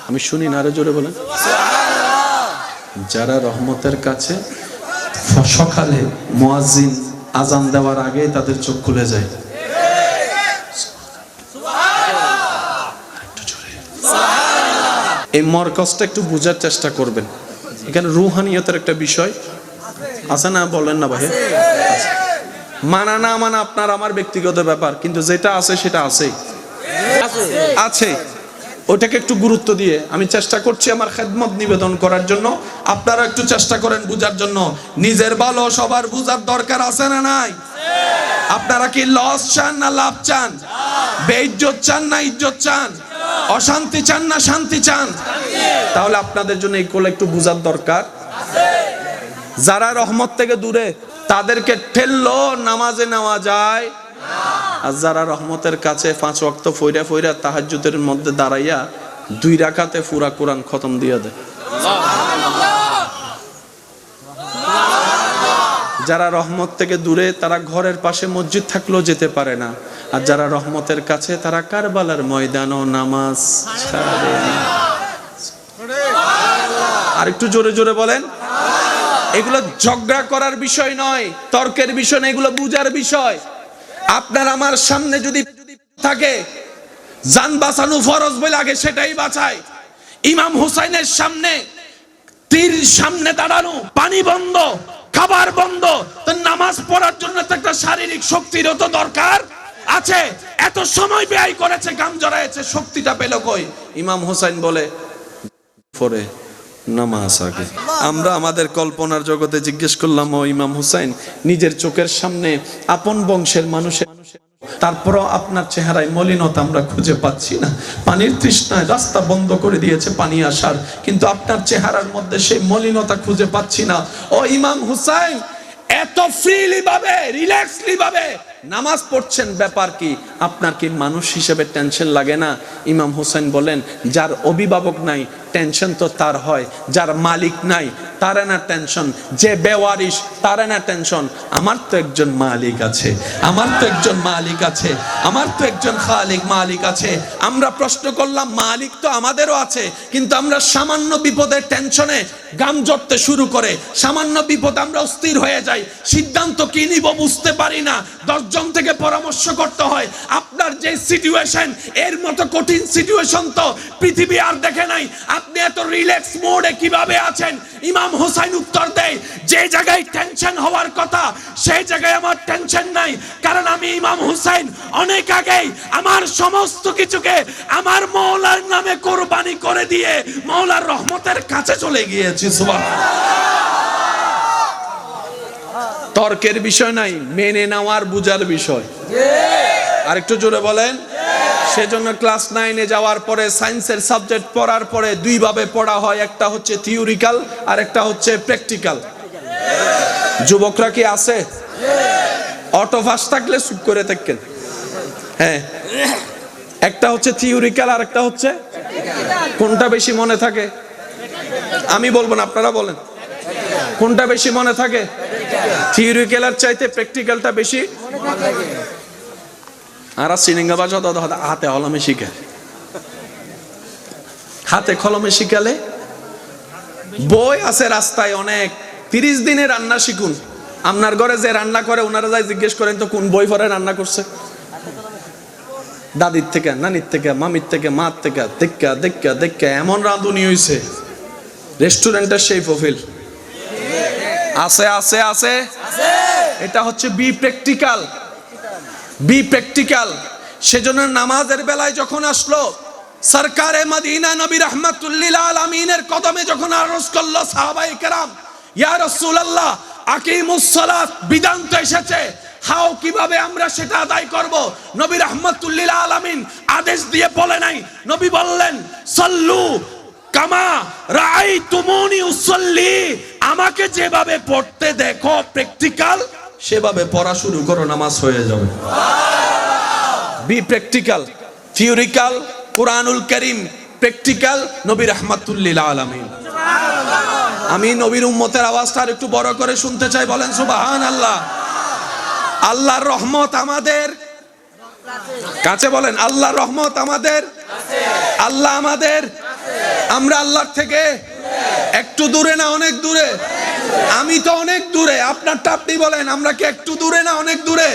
আমি শুনি না, আরো জোরে বলেন। যারা রহমতের কাছে সকালে মুয়াজ্জিন আজান দেওয়ার আগে তাদের চোখ খুলে যায়। এই মরকজটা একটু বোঝার চেষ্টা করবেন। এখানে রুহানিয়তের একটা বিষয় আছে না? বলেন না ভাই? মানা না মানা আপনার আমার ব্যক্তিগত ব্যাপার, কিন্তু যেটা আছে সেটা আছে আছে। ওটাকে একটু গুরুত্ব দিয়ে আমি চেষ্টা করছি আমার খেদমত নিবেদন করার জন্য। আপনারা একটু চেষ্টা করেন বুঝার জন্য। নিজের ভালো সবার বুঝার দরকার আছে না নাই? আপনারা কি লস চান না লাভ চান? বেইজ্জত চান না ইজ্জত চান? অশান্তি চান না শান্তি চান? তাহলে আপনাদের জন্য এইগুলো একটু বুঝার দরকার। যারা রহমত থেকে দূরে তাদেরকে ঠেললো নামাজে নেওয়া যায়, আর যারা রহমতের কাছে 5 ওয়াক্ত ফইরা ফইরা তাহাজ্জুদের মধ্যে দাঁড়াইয়া 2 রাকাতে পুরা কোরআন খতম দিয়ে দেয়। যারা রহমত থেকে দূরে তারা ঘরের পাশে মসজিদ থাকলেও যেতে পারে না, আর যারা রহমতের কাছে তারা কারবালার ময়দানও নামাজ ছাড়ে না। আর একটু জোরে জোরে বলেন। এগুলো ঝগড়া করার বিষয় নয়, তর্কের বিষয় নয়, এগুলো বুঝার বিষয়। আপনার আমার সামনে যদি থাকে জান বাঁচানো ফরজ বলে আগে সেটাই বাঁচায়। ইমাম হুসাইনের সামনে তীর সামনে দাঁড়ানো, পানি বন্ধ, খাবার বন্ধ, তো নামাজ পড়ার জন্য তো একটা শারীরিক শক্তিরও তো দরকার আছে। এত সময় ব্যয় করেছে, গাম জড়াইছে, শক্তিটা পেল কই? ইমাম হুসাইন বলে পরে নামাজ আগে। আমরা আমাদের কল্পনার জগতে জিজ্ঞেস করলাম, ও ইমাম হুসাইন, নিজের চোখের সামনে আপন বংশের মানুষের, তারপরও আপনার চেহারায় মলিনতা আমরা খুঁজে পাচ্ছি না। পানির তৃষ্ণায় রাস্তা বন্ধ করে দিয়েছে পানি আসার, কিন্তু আপনার চেহারার মধ্যে সেই মলিনতা খুঁজে পাচ্ছি না। ও ইমাম হুসাইন, এত ফ্রিলি ভাবে, রিল্যাক্সলি ভাবে নামাজ পড়ছেন, ব্যাপার কি? আপনার কি মানুষ হিসেবে টেনশন লাগে না? ইমাম হুসাইন বলেন, যার অভিভাবক নাই টেনশন তো তার হয়, যার মালিক নাই তার না টেনশন, যে বেওয়ারিশ তার না টেনশন। আমার তো একজন মালিক আছে, আমার তো একজন মালিক আছে, আমার তো একজন খালিক মালিক আছে। আমরা প্রশ্ন করলাম, মালিক তো আমাদেরও আছে, কিন্তু আমরা সামান্য বিপদের টেনশনে গাম জড়তে শুরু করে, সামান্য বিপদ আমরা অস্থির হয়ে যাই, সিদ্ধান্ত কি নিব বুঝতে পারি না। 10 জন থেকে পরামর্শ করতে হয়। আপনার যে সিচুয়েশন, এর মতো কঠিন সিচুয়েশন তো পৃথিবী আর দেখে নাই। আপনি এত রিল্যাক্স মোডে কিভাবে আছেন? ইমাম হুসাইন উত্তর দেয়, যে জায়গায় টেনশন হওয়ার কথা সেই জায়গায় আমার টেনশন নাই, কারণ আমি ইমাম হুসাইন অনেক আগেই আমার সমস্ত কিছুকে আমার মওলার নামে কোরবানি করে দিয়ে মওলার রহমতের কাছে চলে গিয়েছি। সুবহানাল্লাহ। তর্কের বিষয় নাই, মেনে নেওয়ার বুঝার বিষয়। আর একটু জোরে বলেন। সেজন্য ক্লাস 9-এ যাওয়ার পরে সায়েন্সের সাবজেক্ট পড়ার পরে দুই ভাবে পড়া হয়, একটা হচ্ছে থিওরিক্যাল আর একটা হচ্ছে প্র্যাকটিক্যাল। যুবকরা কি আছে? অটো পাস থাকলে চুপ করে থাকেন। হ্যাঁ, একটা হচ্ছে থিওরিক্যাল আর একটা হচ্ছে, কোনটা বেশি মনে থাকে? আমি বলবো না, আপনারা বলেন কোনটা বেশি মনে থাকে? থিওরিক্যালের চাইতে প্র্যাকটিক্যালটা বেশি। আর সিনেঙ্গা বাজা দাদা হাতে কলমে শিখে, হাতে কলমে শিখালে বই আছে রাস্তায় অনেক। 30 দিনে রান্না শিখুন। আপনার ঘরে যে রান্না করে ওনারা যাই জিজ্ঞেস করেন তো কোন বই পড়ে রান্না করছে? দাদির থেকে, নানির থেকে, মামির থেকে, মার থেকে দেখা দেখা দেখা এমন রাঁধুনি হইছে, রেস্টুরেন্টের সেই প্রোফাইল আছে আছে আছে। এটা হচ্ছে বি প্র্যাকটিক্যাল, বি প্র্যাকটিক্যাল। সেজন্য নামাজের বেলায় যখন আসলো, সরকারে মদিনা নবী রাহমাতুল লিল আলামিনের কদমে যখন আরজ করলো সাহাবায়ে কেরাম, ইয়া রাসূলুল্লাহ আকিমুস সালাত, বিধান তো এসেছে, হাও কিভাবে আমরা সেটা আদায় করব? নবী রাহমাতুল লিল আলামিন আদেশ দিয়ে বলে নাই, নবী বললেন সাল্লু কামা রাআইতুমুনি উসাল্লি, আমাকে যেভাবে পড়তে দেখো প্র্যাকটিক্যাল সেভাবে পড়া শুরু করো, নামাজ হয়ে যাবে। বি প্র্যাকটিক্যাল, থিওরিক্যাল কুরআনুল কারীম, প্র্যাকটিক্যাল নবী রাহমাতুল লিল আলামিন। আমি নবীর উম্মতের আওয়াজটা আর একটু বড় করে শুনতে চাই, বলেন সুবহানাল্লাহ। আল্লাহর রহমত আমাদের কাছে, বলেন আল্লাহর রহমত আমাদের কাছে। আল্লাহ আমাদের, আমরা আল্লাহর থেকে একটু দূরে না অনেক দূরে? আমি তো অনেক দূরে, আপনারটা আপনি বলেন, আমরা কি একটু দূরে না অনেক দূরে?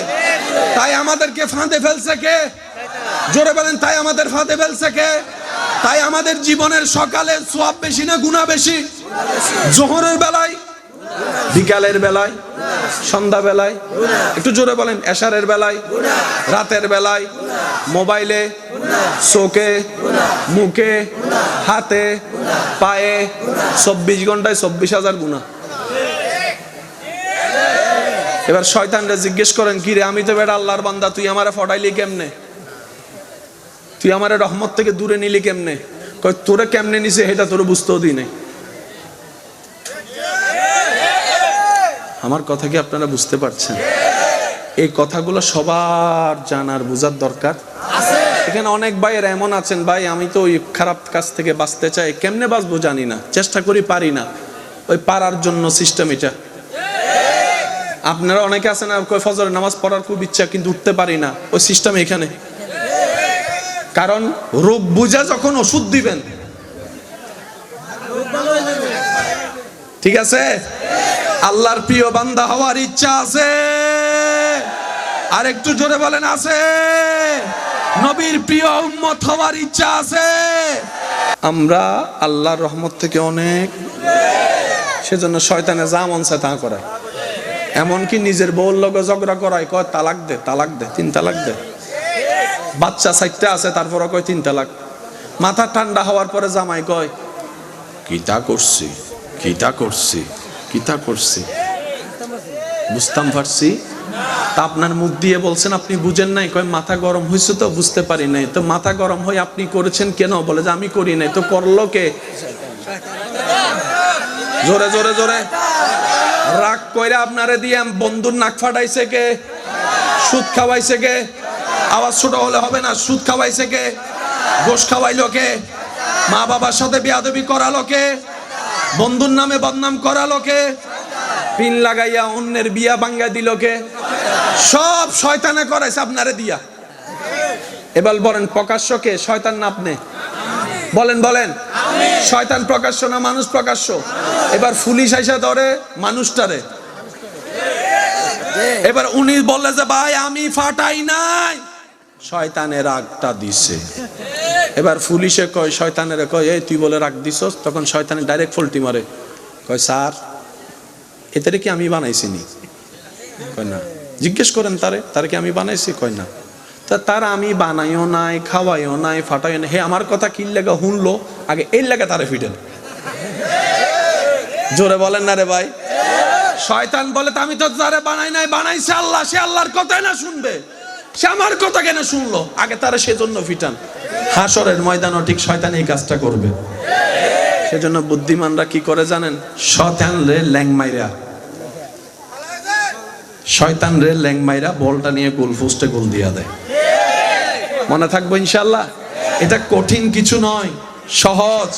তাই আমাদেরকে ফাঁদে ফেলছে কে? জোরে বলেন, তাই আমাদের ফাঁদে ফেলছে কে? তাই আমাদের জীবনের সকালে সওয়াব বেশি না গুনাহ বেশি? জোহরের বেলায়, বিকালের বেলায়, সন্ধ্যা বেলায়, একটু জোরে বলেন, এশারের বেলায়, রাতের বেলায়, মোবাইলে, চোখে, মুখে, হাতে, পায়ে, 24 ঘন্টায় 24,000 গুনাহ। এবার শয়তানরে জিজ্ঞেস করেন, কি রে আমি তো বেটা আল্লাহর বান্দা, তুই আমারে ফটাইলি কেমনে? তুই আমারে রহমত থেকে দূরে নিলি কেমনে? কয় তোরে কেমনে নিছে এটা তোরে বুঝতেও দিই নাই। আমার কথা কি আপনারা বুঝতে পারছেন? এই কথাগুলো সবার জানার বোঝার দরকার আছে। এখানে অনেক ভাইয়ের এমন আছেন, ভাই আমি তো ওই খারাপ কাজ থেকে বাঁচতে চাই, কেমনে বাঁচবো জানি না, চেষ্টা করি পারি না। ওই পারার জন্য সিস্টেম এটা। আপনারা অনেকে আছেন কই ফজরের নামাজ পড়ার খুব ইচ্ছা কিন্তু উঠতে পারি না, ওই সিস্টেম এখানে। কারণ রোগ বুঝা যখন ওষুধ দিবেন, ঠিক আছে, আল্লাহর প্রিয় বান্দা হওয়ার ইচ্ছা আছে? আর একটু জোরে বলেন আছে? নবীর প্রিয় উম্মত হওয়ার ইচ্ছা আছে? আমরা আল্লাহর রহমত থেকে অনেক, সেজন্য শয়তানে যা মন চায় তা করায়। এমনকি নিজের বউর লগে ঝগড়া করায়, কয় তালাক দে, তালাক দে, 3 তালাক দে। বাচ্চা 4টা আছে, তারপরে কয় 3 তালাক। মাথা ঠান্ডা হওয়ার পরে জামাই কয় কিতা করছি, কিতা করছি, কিতা করছি, বুঝতাম পারছি। তা আপনার মুখ দিয়ে বলছেন আপনি বুঝেন নাই? কয় মাথা গরম হয়েছে তো বুঝতে পারি নাই। তো মাথা গরম হয়ে আপনি করেছেন কেন? বলে যে আমি করি নাই। তো করলো কে? জোরে জোরে জোরে রাগ কইরা আপনারে দিয়ে বন্ধুর নাক ফাটাইছে কে? সুদ খাওয়াইছে কে? আওয়াজ ছোট হলে হবে না। সুদ খাওয়াইছে কে? ঘোষ খাওয়াইলো কে? মা বাবার সাথে বেয়াদবি করালো কে? বন্ধুর নামে বদনাম করালো কে? পিন লাগাইয়া অন্যের বিয়া ভাঙ্গা দিল কে? সব শয়তানে করাইছে আপনারে দিয়া। এবার বলেন প্রকাশ্য কে? শয়তান না আপনি? বলেন বলেন, শয়তান প্রকাশ্য না মানুষ প্রকাশ্য? এবার পুলিশ আইসা ধরে মানুষটারে, এবার উনি বললে যে ভাই আমি ফাটাই নাই, শয়তানের রাগটা দিছে। এবার পুলিশে কয়, শয়তানের কয় এই তুই বলে রাগ দিছস? তখন শয়তানের ডাইরেক্ট ফল্টি মারে, কয় স্যার এটারে কি আমি বানাইছি নি? কয় না। জিজ্ঞেস করেন তারে কি আমি বানাইছি? কয় না। তা তার আমি বানাইও নাই, খাওয়াইও নাই, ফাটাইও নাই, হে আমার কথা কি লাগা শুনলো আগে, এই লাগা তারে ফিটেন। জোরে বলেন না রে ভাই। শয়তান বলে আমি তো তারে বানাই নাই, বানাইছে আল্লাহ, সে আল্লাহর কথাই না শুনবে, সে আমার কথা কেন শুনলো? আগে তারে সেজন্য ফিটান। হাসরের ময়দানও ঠিক শয়তান এই কাজটা করবে। সেজন্য বুদ্ধিমানরা কি করে জানেন? শয়তান রে ল্যাং মাইরা বলটা নিয়ে গোল পোস্টে গোল দিয়া দেয়। মনে থাকবো ইনশাআল্লাহ। এটা কঠিন কিছু নয়, সহজ।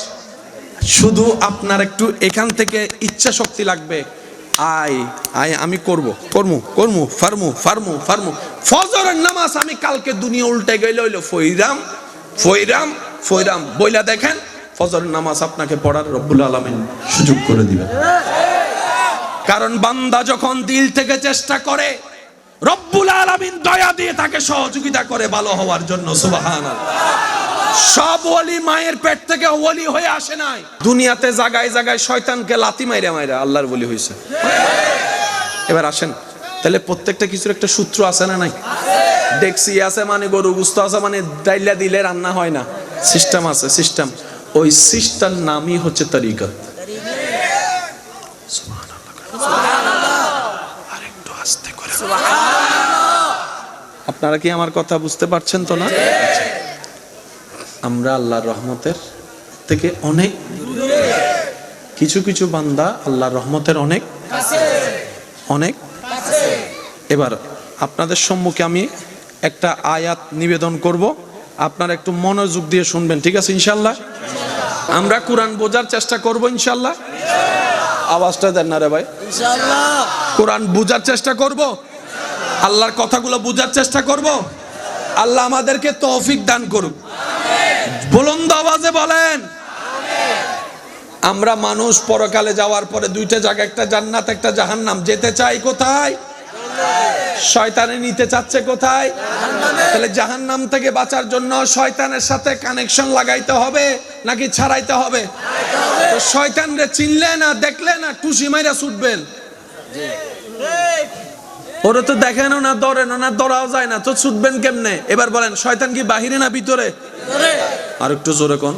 শুধু আপনার একটু এখান থেকে ইচ্ছা শক্তি লাগবে। আমি করবো ফার্মু। ফজরের নামাজ আমি কালকে দুনিয়া উল্টে গেলে হইলো ফয়রাম বইলা দেখেন, ফজরের নামাজ আপনাকে পড়ার রব্বুল আলামিন সুযোগ করে দিবেন। কারণ বান্দা যখন দিল থেকে চেষ্টা করে, রব্বুল আলামিন দয়া দিয়ে তাকে সহযোগিতা করে ভালো হওয়ার জন্য। সুবহানাল্লাহ। সব ওলি মায়ের পেট থেকে ওলি হয়ে আসে নাই। দুনিয়াতে জায়গায় জায়গায় শয়তানকে লাথি মাইরা আল্লাহর ওলি হইছে। এবার আসেন, তাহলে প্রত্যেকটা কিছুর একটা সূত্র আছে না নাই? ডেক্সি আছে মানে গরু গুস্ত আছে মানে ডাইলা দিলে রান্না হয় না, সিস্টেম আছে, সিস্টেম। ওই সিস্টেম নামই হচ্ছে তরিকত। আপনারা কি আমার কথা বুঝতে পারছেন তো না? আমরা আল্লাহর রহমতের থেকে অনেক কিছু বান্দা আল্লাহর রহমতের অনেক অনেক। এবার আপনাদের সম্মুখে আমি একটা আয়াত নিবেদন করব, আপনারা একটু মনোযোগ দিয়ে শুনবেন, ঠিক আছে ইনশাআল্লাহ? আমরা কোরআন বোঝার চেষ্টা করব ইনশাআল্লাহ। আওয়াজটা দেন না রে ভাই। ইনশাআল্লাহ কোরআন বোঝার চেষ্টা করব, আল্লাহর কথাগুলো বোঝার চেষ্টা করব। আল্লাহ আমাদেরকে তৌফিক দান করুক। বুলন্দ আওয়াজে বলেন আমিন। আমরা মানুষ পরকালে যাওয়ার পরে দুইটা জায়গা, একটা জান্নাত একটা জাহান্নাম। যেতে চাই কোথায়? শয়তানে নিতে চাচ্ছে কোথায়? তাহলে জাহান্নাম থেকে বাঁচার জন্য শয়তানের সাথে কানেকশন লাগাইতে হবে নাকি ছাড়াইতে হবে? তো শয়তানরে চিনলে না, দেখলে না, টুসি মাইরা ছুটবেন। ওরা তো দেখেন না, ধরেন না, ধরাও যায় না, তো ছুটবেন কেমনে? এবার বলেন, শয়তান কি বাহিরে না ভিতরে? আর একটু জোরে কোন।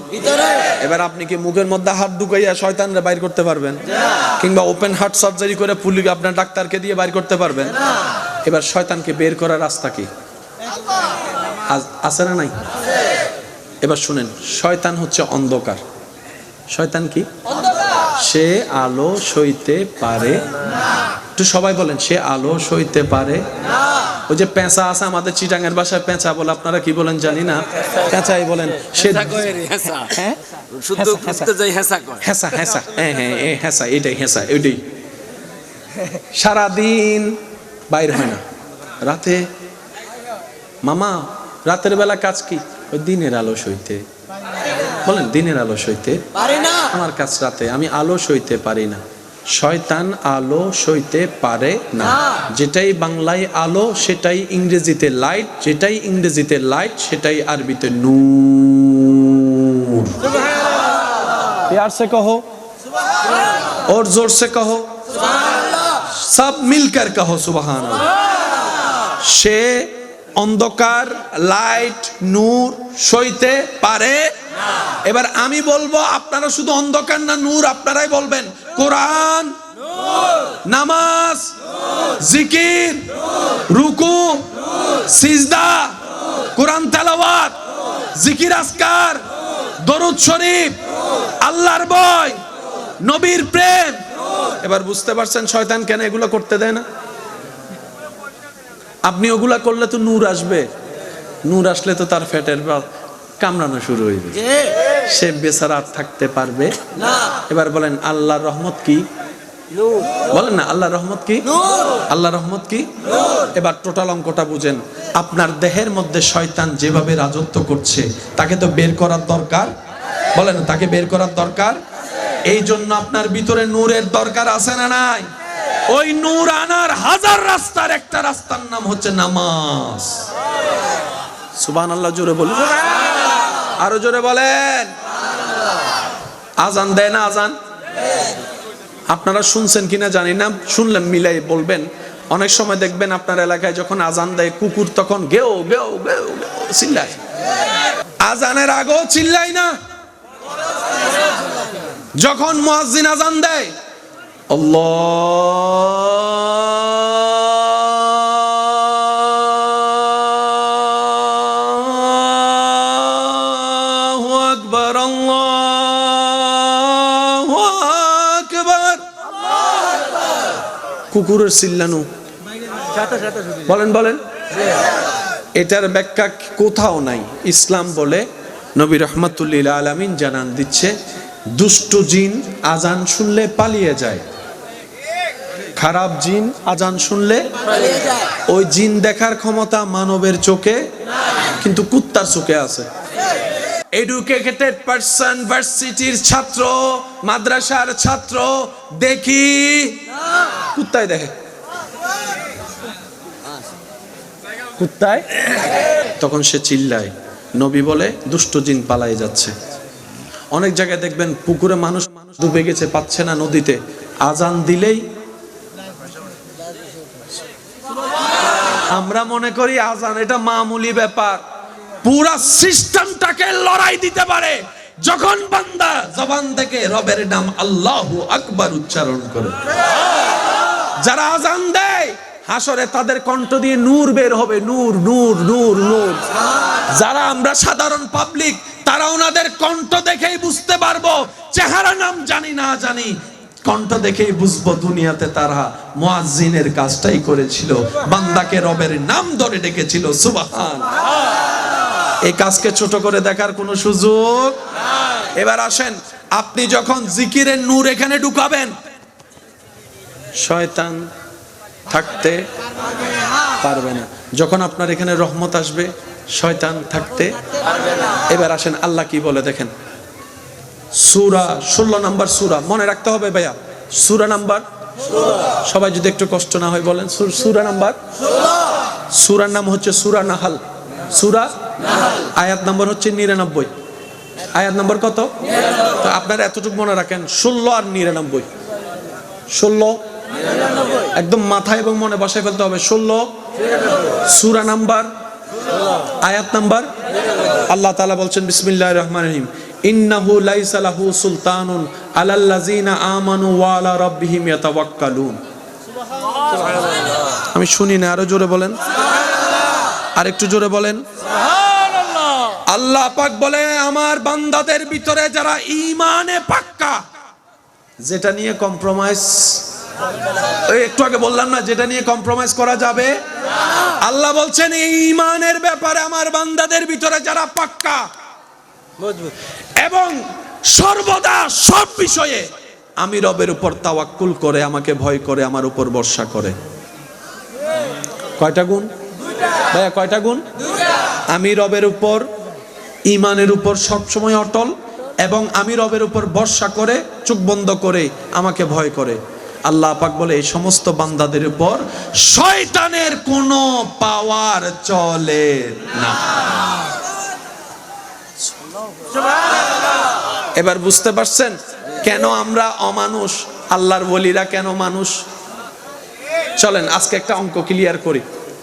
এবার আপনি কি মুখের মধ্যে হাত ঢুকাইয়া শয়তানরে বাইর করতে পারবেন? কিংবা ওপেন হার্ট সার্জারি করে পুলিশ আপনার ডাক্তারকে দিয়ে বাইর করতে পারবেন? এবার শয়তানকে বের করার রাস্তা কি আছে না নাই? এবার শুনেন, শয়তান হচ্ছে অন্ধকার। শয়তান কি? সে আলো সইতে পারে না। একটু সবাই বলেন, সে আলো সইতে পারে না। ওই যে পেঁচা আছে, আমাদের চিটাঙ্গের ভাষায় পেঁচা বলে, আপনারা কি বলেন জানি না, পেঁচাই বলেন। সে এটাই সারাদিন বাইর হয় না, রাতে মামা রাতের বেলা কাজ কি? ওই দিনের আলো সইতে। বলেন, দিনের আলো সইতে পারি না, আমার কাজ রাতে, আমি আলো সইতে পারি না। শয়তান আলো সইতে পারে না। যেটাই বাংলায় আলো সেটাই ইংরেজিতে লাইট, যেটাই ইংরেজিতে লাইট সেটাই আরবিতে নূর। प्यार से कहो और जोर से कहो, सब मिलकर कहो सुबहान अल्लाह। সে অন্ধকার, লাইট, নূর সইতে পারে না। এবার আমি বলবো, আপনারা শুধু অন্ধকার না নূর আপনারাই বলবেন। কোরআন নূর, নামাজ নূর, জিকির নূর, রুকু নূর, সিজদা নূর, কোরআন তেলাওয়াত নূর, জিকির আজকার নূর, দরুদ শরীফ নূর, আল্লাহর ভয় নূর, নবীর প্রেম নূর। এবার বুঝতে পারছেন শয়তান কেন এগুলো করতে দেয় না? আপনি ওগুলা করলে তো নূর আসবে, নূর আসলে তো তার ফ্যাটের কামড়ানো শুরু হইবে, সে বেচারা আর থাকতে পারবে না। এবার বলেন, আল্লাহর রহমত কি? বলেন না, আল্লাহর রহমত কি? আল্লাহর রহমত কি? এবার টোটাল অঙ্কটা বুঝেন। আপনার দেহের মধ্যে শয়তান যেভাবে রাজত্ব করছে, তাকে তো বের করার দরকার। বলেন, তাকে বের করার দরকার। এই জন্য আপনার ভিতরে নূরের দরকার আছে না নাই? ওই নূর আনার হাজার রাস্তার একটা রাস্তার নাম হচ্ছে নামাজ। সুবহানাল্লাহ জোরে বলুন, আরো জোরে বলেন। আজান দেয় না? আজান আপনারা শুনছেন কিনা জানি না, শুনলেন মিলাই বলবেন। অনেক সময় দেখবেন আপনার এলাকায় যখন আজান দেয় কুকুর তখন গেও গেও গেও চিল্লায়। আজানের আগেও চিল্লাই না, যখন মুয়াজ্জিন আজান দেয় আল্লাহু আকবার আল্লাহু আকবার, কুকুরের চিল্লানো। বলেন বলেন, এটার ব্যাখ্যা কোথাও নাই। ইসলাম বলে, নবী রাহমাতুল লিল আলামিন জানান দিচ্ছে, দুষ্ট জিন আজান শুনলে পালিয়ে যায়। খারাপ জিন আজান শুনলে পালিয়ে যায়। ওই জিন দেখার ক্ষমতা মানবের চোখে কিন্তু কুত্তার চোখে আছে। এডুকেটেড পারসন, ভার্সিটির ছাত্র, মাদ্রাসার ছাত্র দেখি কুত্তায় দেখে, কুত্তায়, তখন সে চিল্লায়। নবী বলে দুষ্ট জিন পালায় যাচ্ছে। অনেক জায়গায় দেখবেন পুকুরে মানুষ ডুবে গেছে, পাচ্ছে না নদীতে, আজান দিলেই আমরা মনে করি আজান এটা মামুলি ব্যাপার। পুরা সিস্টেমটাকে লড়াই দিতে পারে যখন বান্দা জবান থেকে রবের নাম আল্লাহু আকবার উচ্চারণ করে। যারা আজান দেয় হাসরে তাদের কণ্ঠ দিয়ে নূর বের হবে, নূর নূর নূর নূর। যারা আমরা সাধারণ পাবলিক তারা ওনাদের কণ্ঠ দেখেই বুঝতে পারবো, চেহারা নাম জানি না জানি, কণ্ঠ দেখেই বুঝবো দুনিয়াতে তারা মুয়াজ্জিনের কাজটাই করেছিল, বান্দাকে রবের নাম ধরে ডেকেছিল। সুবহানাল্লাহ। এই কাজকে ছোট করে দেখার কোনো সুযোগ। এবার আসেন, আপনি যখন জিকিরের নূর এখানে ঢুকাবেন, শয়তান থাকতে পারবে না। যখন আপনার এখানে রহমত আসবে, শয়তান থাকতে পারবে না। এবার আসেন, আল্লাহ কি বলে দেখেন। সূরা 16 নম্বর সূরা, মনে রাখতে হবে ভাইয়া, সূরা নাম্বার, সবাই যদি একটু কষ্ট না হয় বলেন, সূরা নাম্বার 16। সূরার নাম হচ্ছে সূরা নাহাল। সূরা নাহাল, আয়াত নাম্বার হচ্ছে 99। আয়াত নাম্বার কত? তো আপনারা এতটুকু মনে রাখেন, 16 আর 99। 16 একদম মাথায় এবং মনে বসায় ফেলতে হবে। 16 সূরা নাম্বার, আয়াত নাম্বার। আল্লাহ তাআলা বলছেন বিসমিল্লাহির রহমানির রহিম, ইন্নাহু লাইসা লাহু সুলতানুন আলাল্লাযিনা আমানু ওয়া আলা রাব্বিহিম ইয়াতাওয়াক্কালুন। সুবহানাল্লাহ। আমি শুনি না, আরো জোরে বলেন, আর একটু জোরে বলেন। সুবহানাল্লাহ। আল্লাহ পাক বলে, আমার বান্দাদের ভিতরে যারা ঈমানে পাক্কা, যেটা নিয়ে কম্প্রোমাইজ, ওই একটু আগে বললাম না, যেটা নিয়ে কম্প্রোমাইজ করা যাবে না। আল্লাহ বলছেন এই ঈমানের ব্যাপারে আমার বান্দাদের ভিতরে যারা পাক্কা এবং সর্বদা সব বিষয়ে আমি রবের উপর তাওয়াক্কুল করে, আমাকে ভয় করে, আমার উপর ভরসা করে। কয়টা গুণ ভাইয়া? কয়টা গুণ? আমি রবের উপর, ঈমানের উপর সবসময় অটল, এবং আমি রবের উপর ভরসা করে, চোখ বন্ধ করে আমাকে ভয় করে। আল্লাহ পাক বলে এই সমস্ত বান্দাদের উপর শয়তানের কোনো পাওয়ার চলে না। এবার বুঝতে পারছেন কেন আমরা অমানুষ, আল্লাহর ওলিরা কেন মানুষ? চলেন আজকে একটা অঙ্ক ক্লিয়ার করি,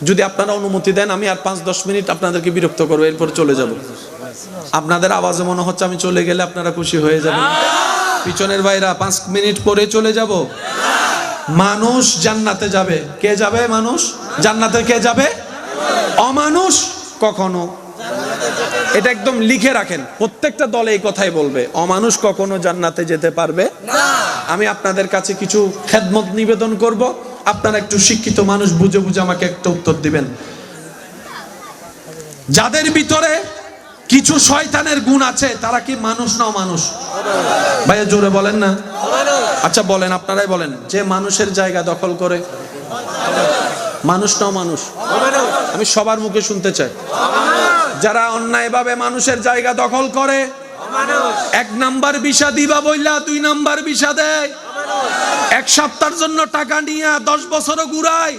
যদি আপনারা অনুমতি দেন। আমি আর 5-10 মিনিট আপনাদেরকে বিরক্ত করবো, এরপর চলে যাব। আপনাদের আওয়াজে মনে হচ্ছে আমি চলে গেলে আপনারা খুশি হয়ে যাবেন। পিছনের ভাইরা 5 মিনিট পরে চলে যাব। মানুষ জান্নাতে যাবে, কে যাবে? মানুষ জান্নাতে। কে যাবে? অমানুষ কখনো, এটা একদম লিখে রাখেন, প্রত্যেকটা দলে এই কথাই বলবে, অমানুষ কখনো জান্নাতে যেতে পারবে না। আমি আপনাদের কাছে কিছু খেদমত নিবেদন করব, আপনারা একটু শিক্ষিত মানুষ, বুঝে বুঝে আমাকে একটা উত্তর দিবেন। যাদের ভিতরে কিছু শয়তানের গুণ আছে তারা কি মানুষ না অমানুষ? ভাইয়া জোরে বলেন না। আচ্ছা বলেন, আপনারাই বলেন, যে মানুষের জায়গা দখল করে, মানুষ না অমানুষ? আমি সবার মুখে শুনতে চাই। যারা অন্যায়ভাবে মানুষের জায়গা দখল করে, 1 নাম্বার বিষা দিবা বইলা 2 নাম্বার বিষা দেয়, এক সপ্তাহের জন্য টাকা নিয়ে 10 বছরও ঘুরায়।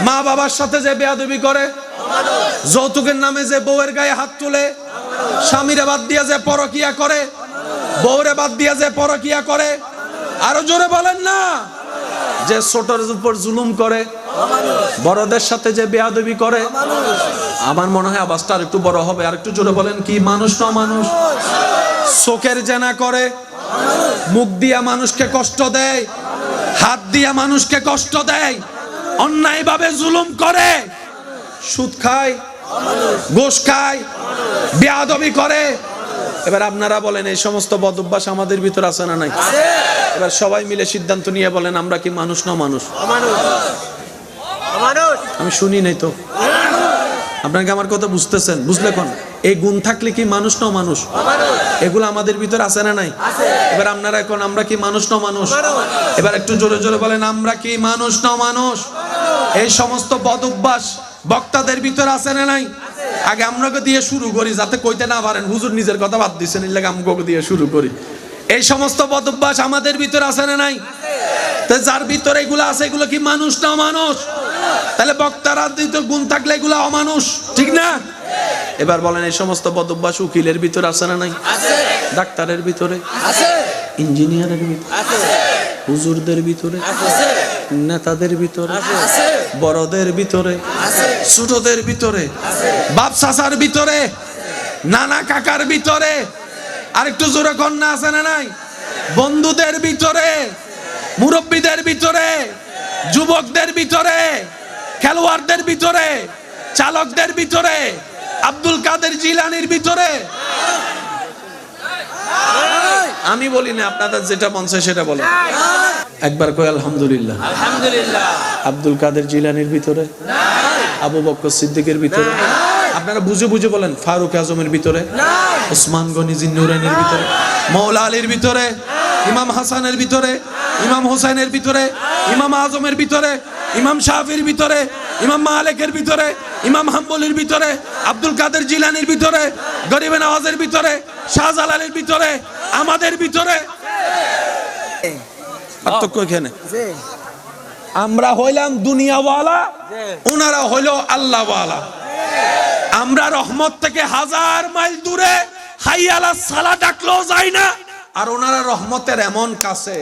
মা বাবার সাথে যে বেয়াদবি করে, যৌতুকের নামে যে বউয়ের গায়ে হাত তুলে, স্বামীরে বাদ দিয়ে যে পরকিয়া করে, বউরে বাদ দিয়ে যে পরকিয়া করে, আরো জোরে বলেন না, যে ছোটর উপর জুলুম করে, বড়দের সাথে যে বেয়াদবি করে। আমার মনে হয় আওয়াজটা আর একটু বড় হবে, আর একটু জোরে বলেন, কি মানুষ না মানুষ? চোখের জেনা করে, মুখ দিয়া মানুষকে কষ্ট দেয়, হাত দিয়া মানুষকে কষ্ট দেয়, অন্যায় ভাবে জুলুম করে, সুদ খায়, ঘুষ খায়, বেয়াদবি করে। এবার আপনারা বলেন, এই সমস্ত বদ অভ্যাস আমাদের ভিতর আছে না নাই? এবার সবাই মিলে সিদ্ধান্ত নিয়ে বলেন, আমরা কি মানুষ না মানুষ? আমি শুনি নাই তো, আপনাকে আমার কথা বুঝতেছেন? বুঝলে কোন এই গুণ থাকলে কি মানুষ না মানুষ? এগুলো আমাদের ভিতর আছে না নাই? এবার আপনারা এখন, আমরা কি মানুষ না মানুষ? এবার একটু জোরে জোরে বলেন, আমরা কি মানুষ না মানুষ? এই সমস্ত বদ অভ্যাস বক্তাদের ভিতর আছে না নাই? আগে আমরাকে দিয়ে শুরু করি, যাতে কইতে না পারেন হুজুর নিজের কথা বাদ দিচ্ছেন, এর লাগে আমগোকে দিয়ে শুরু করি। এই সমস্ত বদ অভ্যাস আমাদের ভিতর আছে না নাই? তো যার ভিতরে এগুলো আছে, এগুলো কি মানুষ না মানুষ? তাহলে বক্তারা দিত গুণ থাকলে এগুলো অমানুষ, ঠিক না? এবার বলেন, এই সমস্ত বদ অভ্যাস উকিলের ভিতর আছে না নাই? ডাক্তারের ভিতরে আছে, ইঞ্জিনিয়ারের ভিতরে আছে, হুজুরদের ভিতরে আছে, নেতাদের ভিতরে আছে, বড়দের ভিতরে আছে, ছোটদের ভিতরে আছে, বাপ চাচার ভিতরে, নানা কাকার ভিতরে, আরেকটু জোরে কন্যা আছে না নাই? বন্ধুদের ভিতরে, মুরব্বীদের ভিতরে, যুবকদের ভিতরে, খেলোয়াড়দের ভিতরে, চালকদের ভিতরে, আব্দুল কাদের জিলানির ভিতরে। আমি বলি না, আপনাদের যেটা মন চায় সেটা বলেন। একবার কই আলহামদুলিল্লাহ। আলহামদুলিল্লাহ। আব্দুল কাদের জিলানির ভিতরে, আবু বকর সিদ্দিকের ভিতরে, আপনারা বুঝে বুঝে বলেন, ফারুক আজমের ভিতরে, ওসমান গনি জিন্নুরাইনের ভিতরে, মৌলা আলীর ভিতরে, ইমাম হাসানের ভিতরে, ইমাম হোসেনের ভিতরে, ইমাম আজমের ভিতরে, ইমাম শাফির ভিতরে, ইমাম মালিকের ভিতরে, ইমাম হাম্বলির ভিতরে, আব্দুল কাদের জিলানির ভিতরে, গরিবে নওয়াজের ভিতরে, শাহজালালের ভিতরে, আমাদের ভিতরে। পার্থক্য এখানে, আমরা হইলাম দুনিয়াওয়ালা, ওনারা হইল আল্লাহওয়ালা। আমরা রহমত থেকে 1000 মাইল দূরে, হাইয়া আলাস সালাহ ডাকলেও যায় না, আর ওনারা রহমতের এমন কাছে,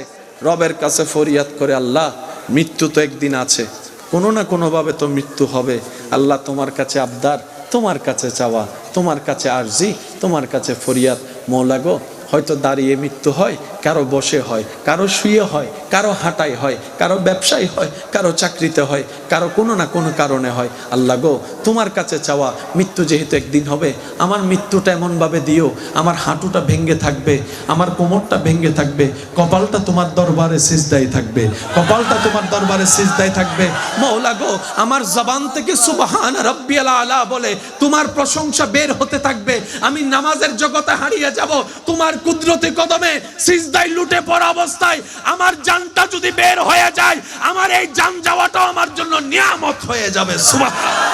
রবের কাছে ফরিয়াদ করে, আল্লাহ মৃত্যু তো একদিন আছে, কোনো না কোনো ভাবে তো মৃত্যু হবে, আল্লাহ তোমার কাছে আবদার, তোমার কাছে চাওয়া, তোমার কাছে আরজি, তোমার কাছে ফরিয়াদ। মওলা গো, হয়তো দাঁড়িয়ে মৃত্যু হয়, কারো বসে হয়, কারো শুয়ে হয়, কারো হাঁটাই হয়, কারো ব্যবসায় হয়, কারো চাকরিতে হয়, কারো কোনো না কোনো কারণে হয়। আল্লাহ গো, তোমার কাছে চাওয়া, মৃত্যু যেহেতু একদিন হবে, আমার মৃত্যুটা এমনভাবে দিও, আমার হাঁটুটা ভেঙে থাকবে, আমার কোমরটা ভেঙে থাকবে, কপালটা তোমার দরবারে সিজদায় থাকবে, কপালটা তোমার দরবারে সিজদায় থাকবে। মওলা গো, আমার জবান থেকে সুবহান রাব্বিয়াল আলা বলে তোমার প্রশংসা বের হতে থাকবে, আমি নামাজের জগতে হারিয়ে যাব, তোমার কুদরতি কদমে সিজদায় লুটে পড়া অবস্থায় আমার জানটা যদি বের হয়ে যায়, আমার এই জান যাওয়াটাও আমার জন্য নিয়ামত হয়ে যাবে। সুবহানাল্লাহ।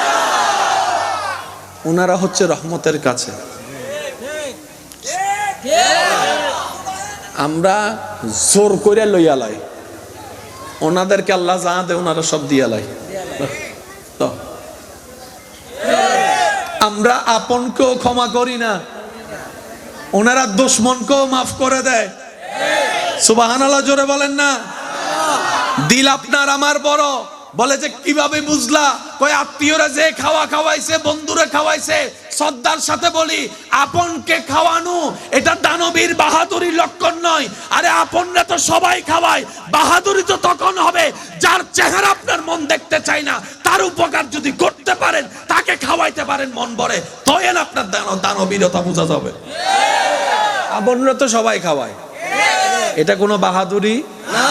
ওনারা হচ্ছে রহমতের কাছে, আমরা জোর করে লইয়া লাই, ওনাদেরকে আল্লাহ যা দেয় ওনারা সব দিয়া লাই। তো আমরা আপনকেও ক্ষমা করি না, ওনারা দুশমনকেও মাফ করে দেয়। সুবহানাল্লাহ, জোরে বলেন না। দিল আপনার আমার বড়, বলে যে কিভাবে বুঝলা? কয় আত্মীয়রা যে খাওয়া খাওয়াইছে, বন্ধুরা খাওয়াইছে। শ্রদ্ধার সাথে বলি, আপনকে খাওয়ানো এটা দানবীর বাহাদুরির লক্ষণ নয়। আরে আপনরা তো সবাই খাওয়ায়, বাহাদুরি তো তখন হবে যার চেহারা আপনার মন দেখতে চায় না, তার উপকার যদি করতে পারেন, তাকে খাওয়াইতে পারেন মন ভরে, তখন আপনার দানবীরতা বোঝা যাবে। আপনরা তো সবাই খাওয়ায়, এটা কোনো বাহাদুরি না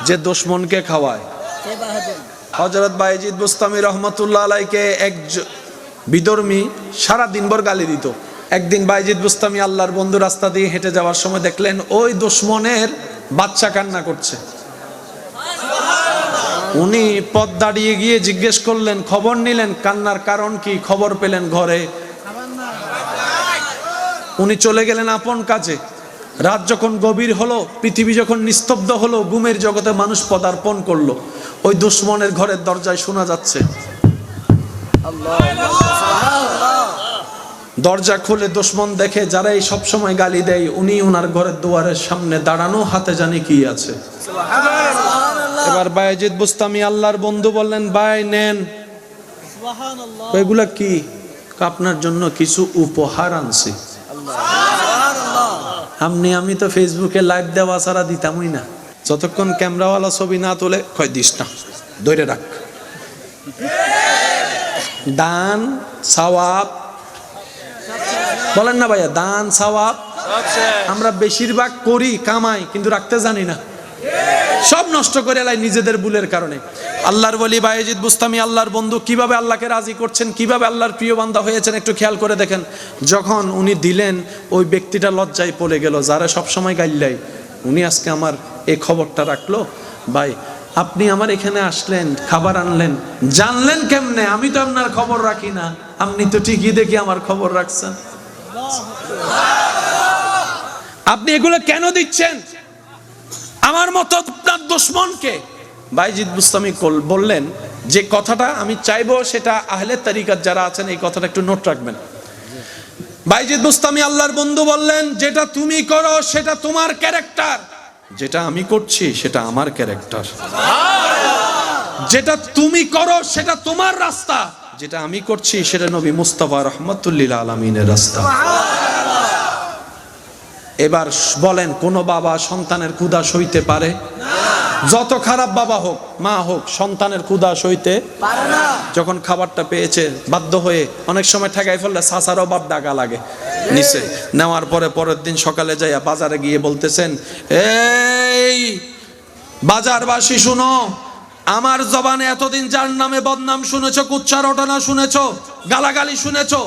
যে দুশমনকে খাওয়ায়। হযরত বায়েজিদ বুস্তামি রহমাতুল্লাহ আলাইকে এক বিধর্মী সারা দিনভর গালি দিত। একদিন বায়েজিদ বুস্তামি আল্লাহর বন্ধু রাস্তা দিয়ে হেঁটে যাওয়ার সময় দেখলেন ওই দুশমনের বাচ্চা কান্না করছে। উনি পথ দাঁড়িয়ে গিয়ে জিজ্ঞেস করলেন, খবর নিলেন কান্নার কারণ কি? খবর পেলেন ঘরে। উনি চলে গেলেন আপন কাজে। রাত যখন গভীর হলো, পৃথিবী যখন নিস্তব্ধ হলো, ঘুমের জগতে মানুষ পদার্পণ করলো, ওই দুশ্মনের ঘরের দরজায় শোনা যাচ্ছে, দরজা খুলে দুশ্মন দেখে যারা এই সব সময় গালি দেয়, উনি ওনার ঘরের দুয়ারের সামনে দাঁড়ানো, হাতে জানি কি আছে। এবার বায়েজিদ বুস্তামি আল্লাহর বন্ধু বললেন, ভাই নেন। এগুলা কি? আপনার জন্য কিছু উপহার আনছি। আমি তো ফেসবুকে লাইভ দেওয়া ছাড়া দিতামই না, যতক্ষণ ক্যামেরাওয়ালা ছবি না তোলে কয় দিস না, ধরে রাখ। দান সওয়াব বলেন না ভাইয়া, দান সওয়াব আমরা বেশিরভাগ করি, কামাই, কিন্তু রাখতে জানি না, সব নষ্ট করে এলাই নিজেদের ভুলের কারণে। আল্লাহর ওলি বায়েজিদ বুস্তামি আল্লাহর বন্ধু কিভাবে আল্লাহকে রাজি করছেন, কিভাবে আল্লাহর প্রিয় বান্দা হয়েছেন, একটু খেয়াল করে দেখেন। যখন উনি দিলেন, ওই ব্যক্তিটা লজ্জায় পড়ে গেল, যারা সবসময় গাইল্লাই, উনি আজকে আমার এই খবরটা রাখলো। ভাই আপনি আমার এখানে আসলেন, খাবার আনলেন, জানলেন কেমনে? আমি তো আপনার খবর রাখি না, আপনি তো ঠিকই দেখি আমার খবর রাখছেন। আপনি এগুলো কেন দিচ্ছেন আমার মতো আপনার দুশমনকে? বায়েজিদ বুস্তামি বললেন যে কথাটা আমি চাইবো, সেটা আহলে তরিকত যারা আছেন এই কথাটা একটু নোট রাখবেন। বায়েজিদ বুস্তামি আল্লাহর বন্ধু বললেন, যেটা তুমি করো সেটা তোমার ক্যারেক্টার, যেটা আমি করছি সেটা আমার ক্যারেক্টার। যেটা তুমি করো সেটা তোমার রাস্তা, যেটা আমি করছি সেটা নবী মুস্তাফা রাহমাতুল লিল আলামিনের রাস্তা। এবার বলেন, কোন বাবা সন্তানের ক্ষুধা সইতে পারে? যত খারাপ বাবা হোক, মা হোক, সন্তানের ক্ষুধা সইতে পারে না। যখন খাবারটা পেয়েছে বাধ্য হয়ে, অনেক সময় ঠেকাই ফেললে সাসারও বাপ ডাকা লাগে নিচে, নেওয়ার পরে পরের দিন সকালে যাইয়া বাজারে গিয়ে বলতেছেন, এই বাজারবাসী শুনো, আমার জবানে এতদিন যার নামে বদনাম শুনেছো, কুচ্চা রটনা শুনেছো, গালাগালি শুনেছো,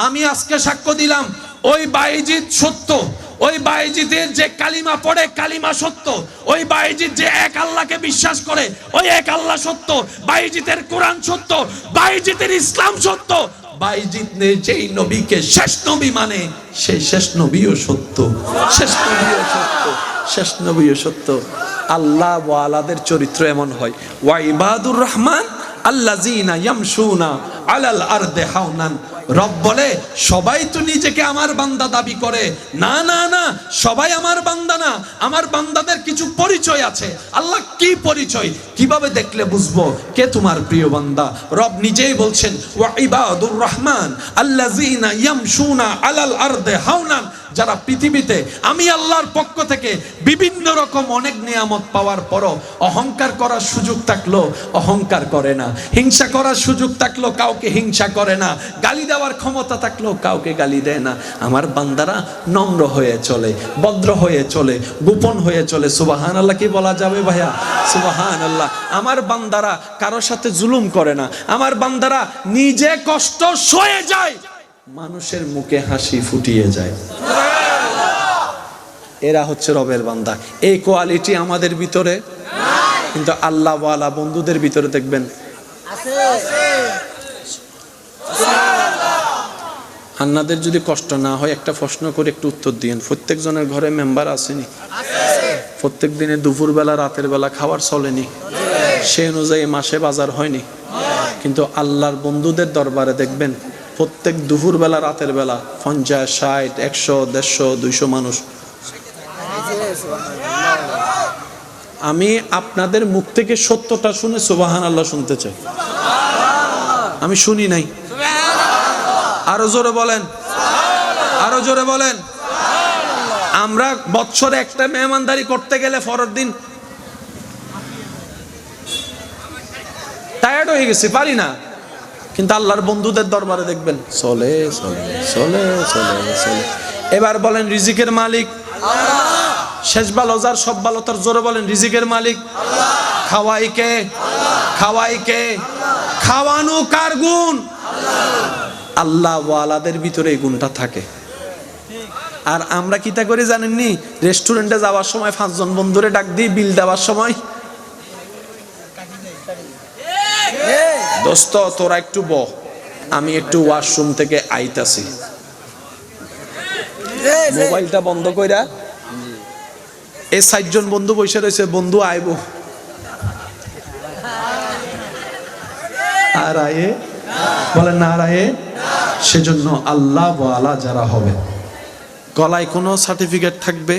আমি আজকে সাক্ষ্য দিলাম ওই বায়েজিদ সত্য, ওই বায়েজিদের যে কালিমা পড়ে কালিমা সত্য, ওই বায়েজিদ যে এক আল্লাহকে বিশ্বাস করে ওই এক আল্লাহ সত্য, বায়েজিদের কোরআন সত্য, বায়েজিদের ইসলাম সত্য, বায়েজিদ যেই নবীকে শেষ নবী মানে সেই শেষ নবীও সত্য, শেষ নবীও সত্য, শেষ নবীও সত্য। আল্লাহ ওয়ালাদের চরিত্র এমন হয়, ওয়া ইবাদুর রহমান আল্লাযীনা ইয়ামশুনা আলাল আরদি হাওনান। রব বলে সবাই তো নিজেকে আমার বান্দা দাবি করে, না না না, সবাই আমার বান্দা না, আমার বান্দাদের কিছু পরিচয় আছে। আল্লাহ কি পরিচয়? কিভাবে দেখলে বুঝবো কে তোমার প্রিয় বান্দা? রব নিজেই বলছেন, ওয়া ইবাদুর রহমান আল্লাযীনা ইয়ামশুনা আলাল আরদি হাওনান। যারা পৃথিবীতে আমি আল্লাহর পক্ষ থেকে বিভিন্ন রকম অনেক নিয়ামত পাওয়ার পরও অহংকার করার সুযোগ থাকলো অহংকার করে না, হিংসা করার সুযোগ থাকলো কাউকে হিংসা করে না, গালি দেওয়ার ক্ষমতা থাকলো কাউকে গালি দেয় না। আমার বান্দারা নম্র হয়ে চলে, ভদ্র হয়ে চলে, গোপন হয়ে চলে। সুবহানাল্লাহ কি বলা যাবে ভাইয়া? সুবহানাল্লাহ। আমার বান্দারা কারোর সাথে জুলুম করে না, আমার বান্দারা নিজে কষ্ট সয়ে যায়, মানুষের মুখে হাসি ফুটিয়ে যায়। এরা হচ্ছে রবের বান্দা। এই কোয়ালিটি আমাদের ভিতরে নাই, কিন্তু আল্লাহ ওয়ালা বন্ধুদের ভিতরে দেখবেন আছে। আপনাদের যদি কষ্ট না হয়, একটা প্রশ্ন করে একটু উত্তর দিন। প্রত্যেকজনের ঘরে মেম্বার আসেনি? প্রত্যেক দিনে দুপুর বেলা রাতের বেলা খাবার চলেনি? সেই অনুযায়ী মাসে বাজার হয়নি? কিন্তু আল্লাহর বন্ধুদের দরবারে দেখবেন প্রত্যেক দুপুর বেলা রাতের বেলা 50, 60, 100, 150, 200 মানুষ। আমি আপনাদের মুখ থেকে সত্যটা শুনে সুবহানাল্লাহ শুনতে চাই। আমি শুনি নাই। আরো জোরে বলেন, আরো জোরে বলেন। আমরা বছরে একটা মেহমানদারি করতে গেলে পরের দিন টায়ার্ড হয়ে গেছি, পারি না। কিন্তু আল্লাহর বন্ধুদের দরবারে দেখবেন চলে চলে চলে চলে চলে। এবার বলেন, রিজিকের মালিক আল্লাহ। শেষ ভালো যার, সব ভালো তার। জোরে বলেন, রিজিকের মালিক আল্লাহ। খাওয়াই কে? খাওয়াই কে? খাওয়ানো কার গুণ? আল্লাহ ওয়ালাদের ভিতরে এই গুণটা থাকে। আর আমরা কিতা করে জানেননি? রেস্টুরেন্টে যাওয়ার সময় 5 জন বন্ধুরে ডাক দিই, বিল দেওয়ার সময়, দোস্ত তোরা একটু বহ, আমি একটু ওয়াশরুম থেকে আইতাছি, মোবাইলটা বন্ধ কইরা এই 60 জন বন্ধু বসে রয়েছে, বন্ধু আইব আর আয়ে বলেন না, আর আয়ে। সেজন্য আল্লাহ ওয়ালা যারা হবে, গলায় কোনো সার্টিফিকেট থাকবে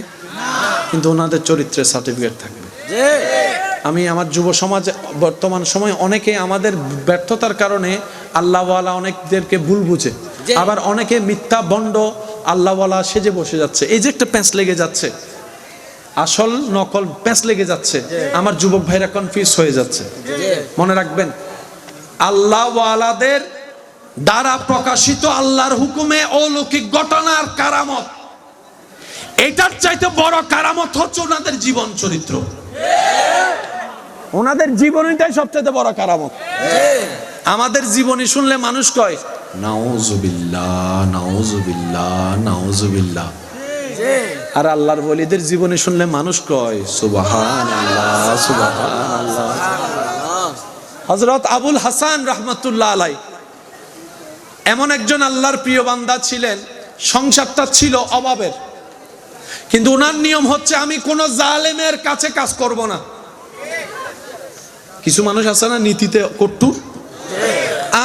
কিন্তু ওনাদের চরিত্রের সার্টিফিকেট থাকবে। আমি আমার যুব সমাজ বর্তমান সময় অনেকে আমাদের ব্যর্থতার কারণে আল্লাহওয়ালা অনেকদেরকে ভুল বুঝে, আবার অনেকে মিথ্যা বন্ড আল্লাহওয়ালা সেজে বসে যাচ্ছে। এই যে একটা প্যাঁচ লেগে যাচ্ছে, আসল নকল প্যাঁচ লেগে যাচ্ছে, আমার যুবক ভাইরা কনফিউজ হয়ে যাচ্ছে। মনে রাখবেন, আল্লাহওয়ালাদের দ্বারা প্রকাশিত আল্লাহর হুকুমে অলৌকিক ঘটনার কারামত, এটার চাইতে বড় কারামত হচ্ছে ওনাদের জীবন চরিত্র। ওনাদের জীবনীটাই সবচেয়ে বড় কারামত। আমাদের জীবনী শুনলে মানুষ কয় নাউজুবিল্লাহ, নাউজুবিল্লাহ, নাউজুবিল্লাহ। আর আল্লাহর ওলিদের জীবনী শুনলে মানুষ কয় সুবহানাল্লাহ, সুবহানাল্লাহ। হযরত আবুল হাসান রাহমাতুল্লাহ আলাইহি এমন একজন আল্লাহর প্রিয় বান্দা ছিলেন, সংসারটা ছিল অভাবের, কিন্তু ওনার নিয়ম হচ্ছে আমি কোন জালেমের কাছে কাজ করব না। কিছু মানুষ আছে না নীতিতে কট্টর,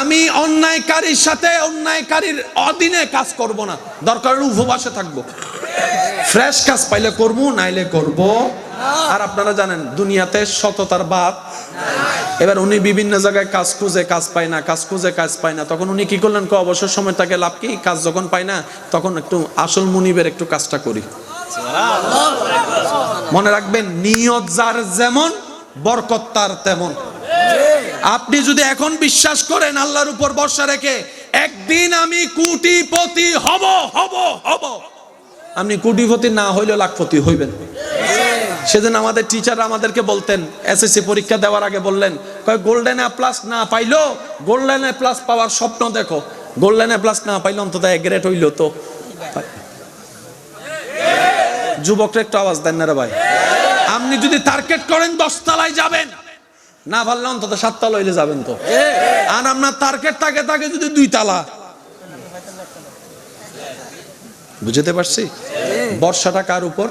আমি অন্যায়কারীর সাথে অন্যায়কারীর অধীনে কাজ করব না, দরকার হলে উপবাসে থাকবো, ফ্রেশ কাজ পাইলে করবো, নাইলে করব। আর আপনারা জানেন দুনিয়াতে সততার বাদ। এবার উনি বিভিন্ন জায়গায় কাজ খুঁজে কাজ পায় না, কাজ খুঁজে কাজ পায় না, তখন উনি কি করলেন, অবসর সময় তাকে লাভ কি, কাজ যখন পায় না তখন একটু আসল মুনিবের একটু কাজটা করি। মনে রাখবেন, নিয়ত যার যেমন বরকত তার তেমন। আপনি যদি এখন বিশ্বাস করেন আল্লাহর উপর ভরসা রেখে একদিন আমি কোটিপতি হব হব হব, আপনি কোটিপতি না হইলেও লাখপতি হইবেন। সেদিন আমাদের টিচার আমাদেরকে বলতেন, এসএসসি পরীক্ষা দেওয়ার আগে বললেন, কয় গোল্ডেন এ প্লাস না পাইলো গোল্ডেন এ প্লাস পাওয়ার স্বপ্ন দেখো, গোল্ডেন এ প্লাস না পাইলো অন্তত এ গ্রেড হইলো তো। যুবকরা একটু আওয়াজ দেন না রে ভাই। আপনি যদি টার্গেট করেন 10 তলায় যাবেন, না পারলে অন্তত 7 তলা হইলে যাবেন তো। আর আপনার টার্গেট থাকে যদি 2 তলা, বুঝতে পারছি? বর্ষাটা কার উপর?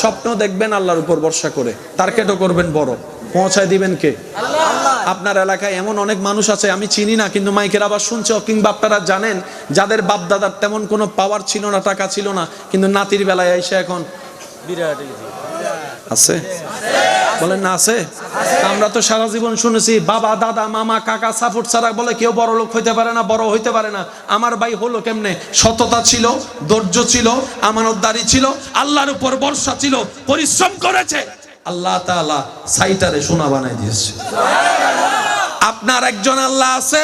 স্বপ্ন দেখবেন আল্লাহর উপর ভরসা করে, টার্গেটও করবেন বড়, পৌঁছায় দিবেন কে? আপনার এলাকায় এমন অনেক মানুষ আছে আমি চিনি না, কিন্তু মাইকের আবার শুনছে, কিংবা আপনারা জানেন যাদের বাপ দাদার তেমন কোনো পাওয়ার ছিল না, টাকা ছিল না, কিন্তু নাতির বেলায় এসে এখন বিরাট আছে। বলেন না আছে? আমরা তো সারা জীবন শুনেছি বাবা দাদা মামা কাকা সাপোর্ট ছাড়া বলে কেউ বড় লোক হইতে পারে না, বড় হইতে পারে না। আমার ভাই হলো কেমনে? সততা ছিল, ধৈর্য ছিল, আমানতদারি ছিল, আল্লাহর উপর ভরসা ছিল, পরিশ্রম করেছে, আল্লাহ তাআলা সাইটারে সোনা বানাই দিয়েছে। আপনার একজন আল্লাহ আছে,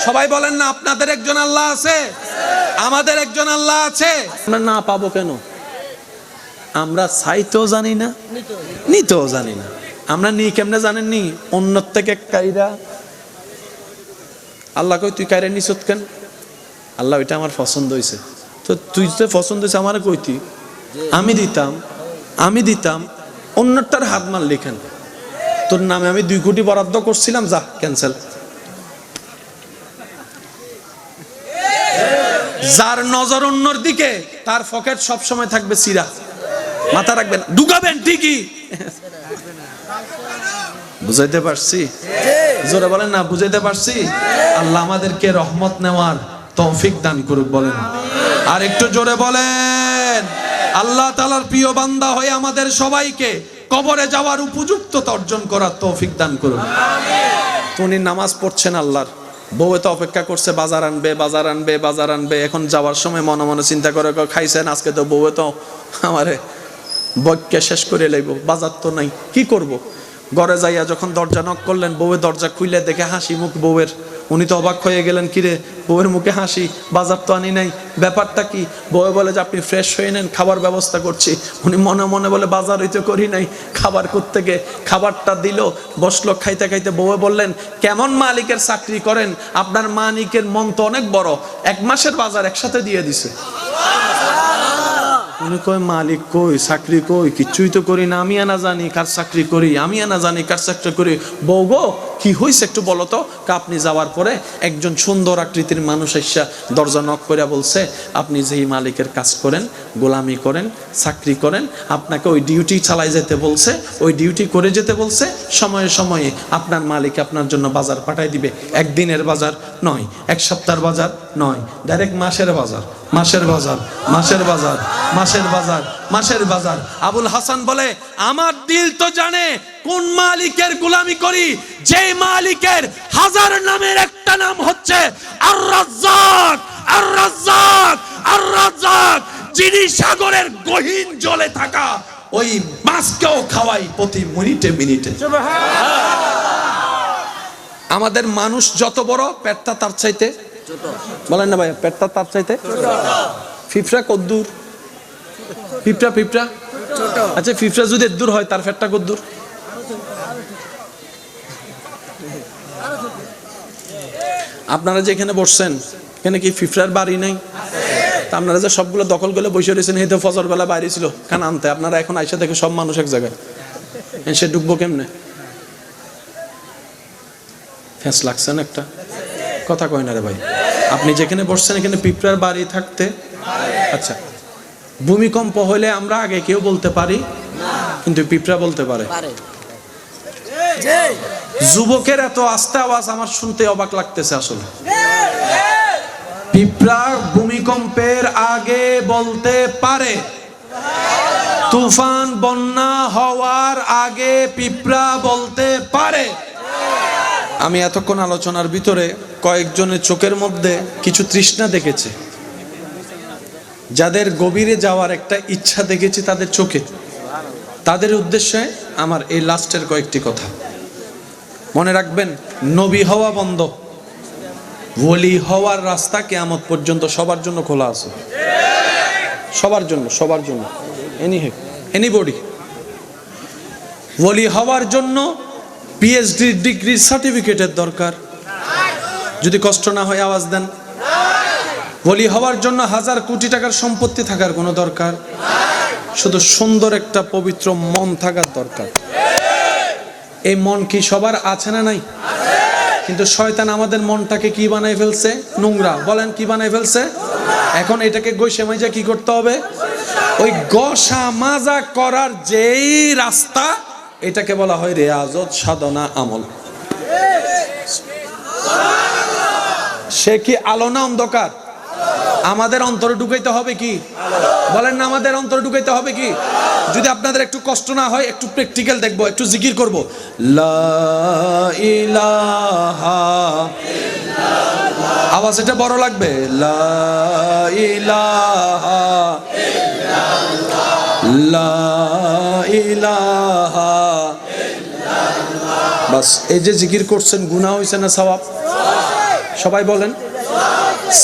সবাই বলেন না আপনাদের একজন আল্লাহ আছে, আমাদের একজন আল্লাহ আছে। আমরা না পাবো কেন? আমরা চাইতেও জানি না, নিতেও জানি না। আমরা নি কেমনে জানেন নি? অন্যর থেকে কাইরা। আল্লাহ কই তুই কাইরা নিছত কেন? আল্লাহ এটা আমার পছন্দ হয়েছে। তো তুই তো পছন্দ হয়েছে আমার কইতি, আমি দিতাম অন্যটার হাত মারলি কেন? তোর নামে আমি 2 কোটি বরাদ্দ করছিলাম, যা ক্যান্সেল। যার নজর অন্যর দিকে তার পকেট সব সময় থাকবে চিরা। মাথা রাখবেন, ঢুকাবেন ঠিকই। বুঝাইতে পারছি? জোরে বলেন না, বুঝাইতে পারছি? আল্লাহ আমাদেরকে রহমত নেওয়ার তৌফিক দান করুক। বলেন আর একটু জোরে বলেন। আল্লাহ তাআলার প্রিয় বান্দা হয়ে আমাদের সবাইকে কবরে যাওয়ার উপযুক্ততা অর্জন করার তৌফিক দান করুন। উনি নামাজ পড়ছেন আল্লাহর, বউয়ে তো অপেক্ষা করছে বাজার আনবে বাজার আনবে বাজার আনবে। এখন যাওয়ার সময় মনে মনে চিন্তা করে খাইছেন আজকে তো বউয়ে তো আমারে বক্কে শেষ করে লাইব, বাজার তো নাই, কি করব? ঘরে যাইয়া যখন দরজা নক করলেন, বউয়ে দরজা খুলে দেখে হাসি মুখ বউয়ের। উনি তো অবাক হয়ে গেলেন, কিরে বউয়ের মুখে হাসি, বাজার তো আনি নাই, ব্যাপারটা কি? বউয়ে বলে যে আপনি ফ্রেশ হয়ে নেন, খাবার ব্যবস্থা করছি। উনি মনে মনে বলে বাজার হইতে করি নাই, খাবার করতে গে খাবারটা দিল, বসলো খাইতে খাইতে। বউয়ে বললেন কেমন মালিকের চাকরি করেন, আপনার মালিকের মন তো অনেক বড়, 1 মাসের বাজার একসাথে দিয়ে দিছে। উনি কয় মালিক কই, চাকরি কই? কিচ্ছুই তো করি না, আমি না জানি কার চাকরি করি, আমি না জানি কার চাকরি করি। বউ গো কি হয়েছে একটু বলো তো? আপনি যাওয়ার পরে একজন সুন্দর আকৃতির মানুষ এসে দরজা নক করে বলছে আপনি যেই মালিকের কাজ করেন গোলামি করেন, চাকরি করেন, আপনাকে ওই ডিউটি চালাই যেতে বলছে, ওই ডিউটি করে যেতে বলছে, সময়ে সময়ে আপনার মালিক আপনার জন্য বাজার পাঠাই দিবে। একদিনের বাজার নয়, এক সপ্তাহের বাজার নয়, ডাইরেক্ট মাসের বাজার, মাসের বাজার, মাসের বাজার, মাসের বাজার, মাসের বাজার। আবুল হাসান বলে, আমার দিল তো জানে কোন মালিকের গোলামি করি, যে মালিকের হাজার নামের একটা নাম হচ্ছে আর রাজ্জাক, আর রাজ্জাক, আর রাজ্জাক, যিনি সাগরের গহীন জলে থাকা ওই মাছকেও খাওয়াই প্রতি মিনিটে মিনিটে। আমাদের মানুষ যত বড়, পেটটা তার চাইতে ছোট। বলেন না ভাই, পেটটা তার চাইতে ছোট। ফিফরা কদ্দুর? পিঁপড়া, পিঁপড়া ছোট। আচ্ছা, পিঁপড়া যদি দূর হয়, তার পেটটা কদ্দুর? আপনারা যেখানে বসছেন, এখানে কি পিঁপড়ার বাড়ি নাই? আপনারা যে সবগুলো দখল করে বসে রয়েছেন, এই তো ফজর বেলা বাইরে ছিল কান আনতে, আপনারা এখন আইসা দেখে সব মানুষ এক জায়গায়, সে ঢুকবো কেমনে? ফ্যাঁস লাগছে না একটা? কথা কয় না রে ভাই। আপনি যেখানে বসছেন এখানে পিঁপড়ার বাড়ি থাকতে, আচ্ছা, ভূমিকম্প হলে আমরা আগে কেউ বলতে পারি, কিন্তু পিঁপড়া বলতে পারে। যুবকের এত আস্তে আওয়াজ আমার শুনতে অবাক লাগতেছে আসলে। পিঁপড়া ভূমিকম্পের আগে বলতে পারে, তুফান বন্যা হওয়ার আগে পিঁপড়া বলতে পারে। আমি এতক্ষণ আলোচনার ভিতরে কয়েকজনের চোখের মধ্যে কিছু তৃষ্ণা দেখেছি, যাদের গভীরে যাওয়ার একটা ইচ্ছা দেখেছি তাদের চোখে। তাদের উদ্দেশ্যে আমার এই লাস্টের কয়েকটি কথা মনে রাখবেন। নবী হওয়া বন্ধ, ওলি হওয়ার রাস্তা কিয়ামত পর্যন্ত সবার জন্য খোলা আছে। সবার জন্য, সবার জন্য, এনিবডি। ওলি হওয়ার জন্য পিএইচডি ডিগ্রি সার্টিফিকেটের দরকার। যদি কষ্ট না হয় আওয়াজ দেন। ওলি হওয়ার জন্য 1000 কোটি টাকার সম্পত্তি থাকার কোনো দরকার, শুধু সুন্দর একটা পবিত্র মন থাকার দরকার। এই মন কি সবার আছে না নাই? কিন্তু শয়তান আমাদের মনটাকে কি বানাই ফেলছে? নোংরা। বলেন কি বানাই ফেলছে? এখন এটাকে গইসা মাজা কি করতে হবে? ওই গসা মাজা করার যেই রাস্তা, এটাকে বলা হয় রিয়াজত, সাধনা, আমল। সে কি আলো না অন্ধকার? আমাদের অন্তরে ঢুকাইতে হবে কি? বলেন না, আমাদের অন্তরে ঢুকাইতে হবে কি? যদি আপনাদের একটু কষ্ট না হয়, একটু প্র্যাকটিক্যাল দেখবো, একটু জিকির করবো। লা ইলাহা ইল্লাল্লাহ। আওয়াজ এটা বড় লাগবে। লা ইলাহা ইল্লাল্লাহ, লা ইলাহা ইল্লাল্লাহ। বাস, এই যে জিকির করছেন, গুনাহ হইছে না সওয়াব? সবাই বলেন।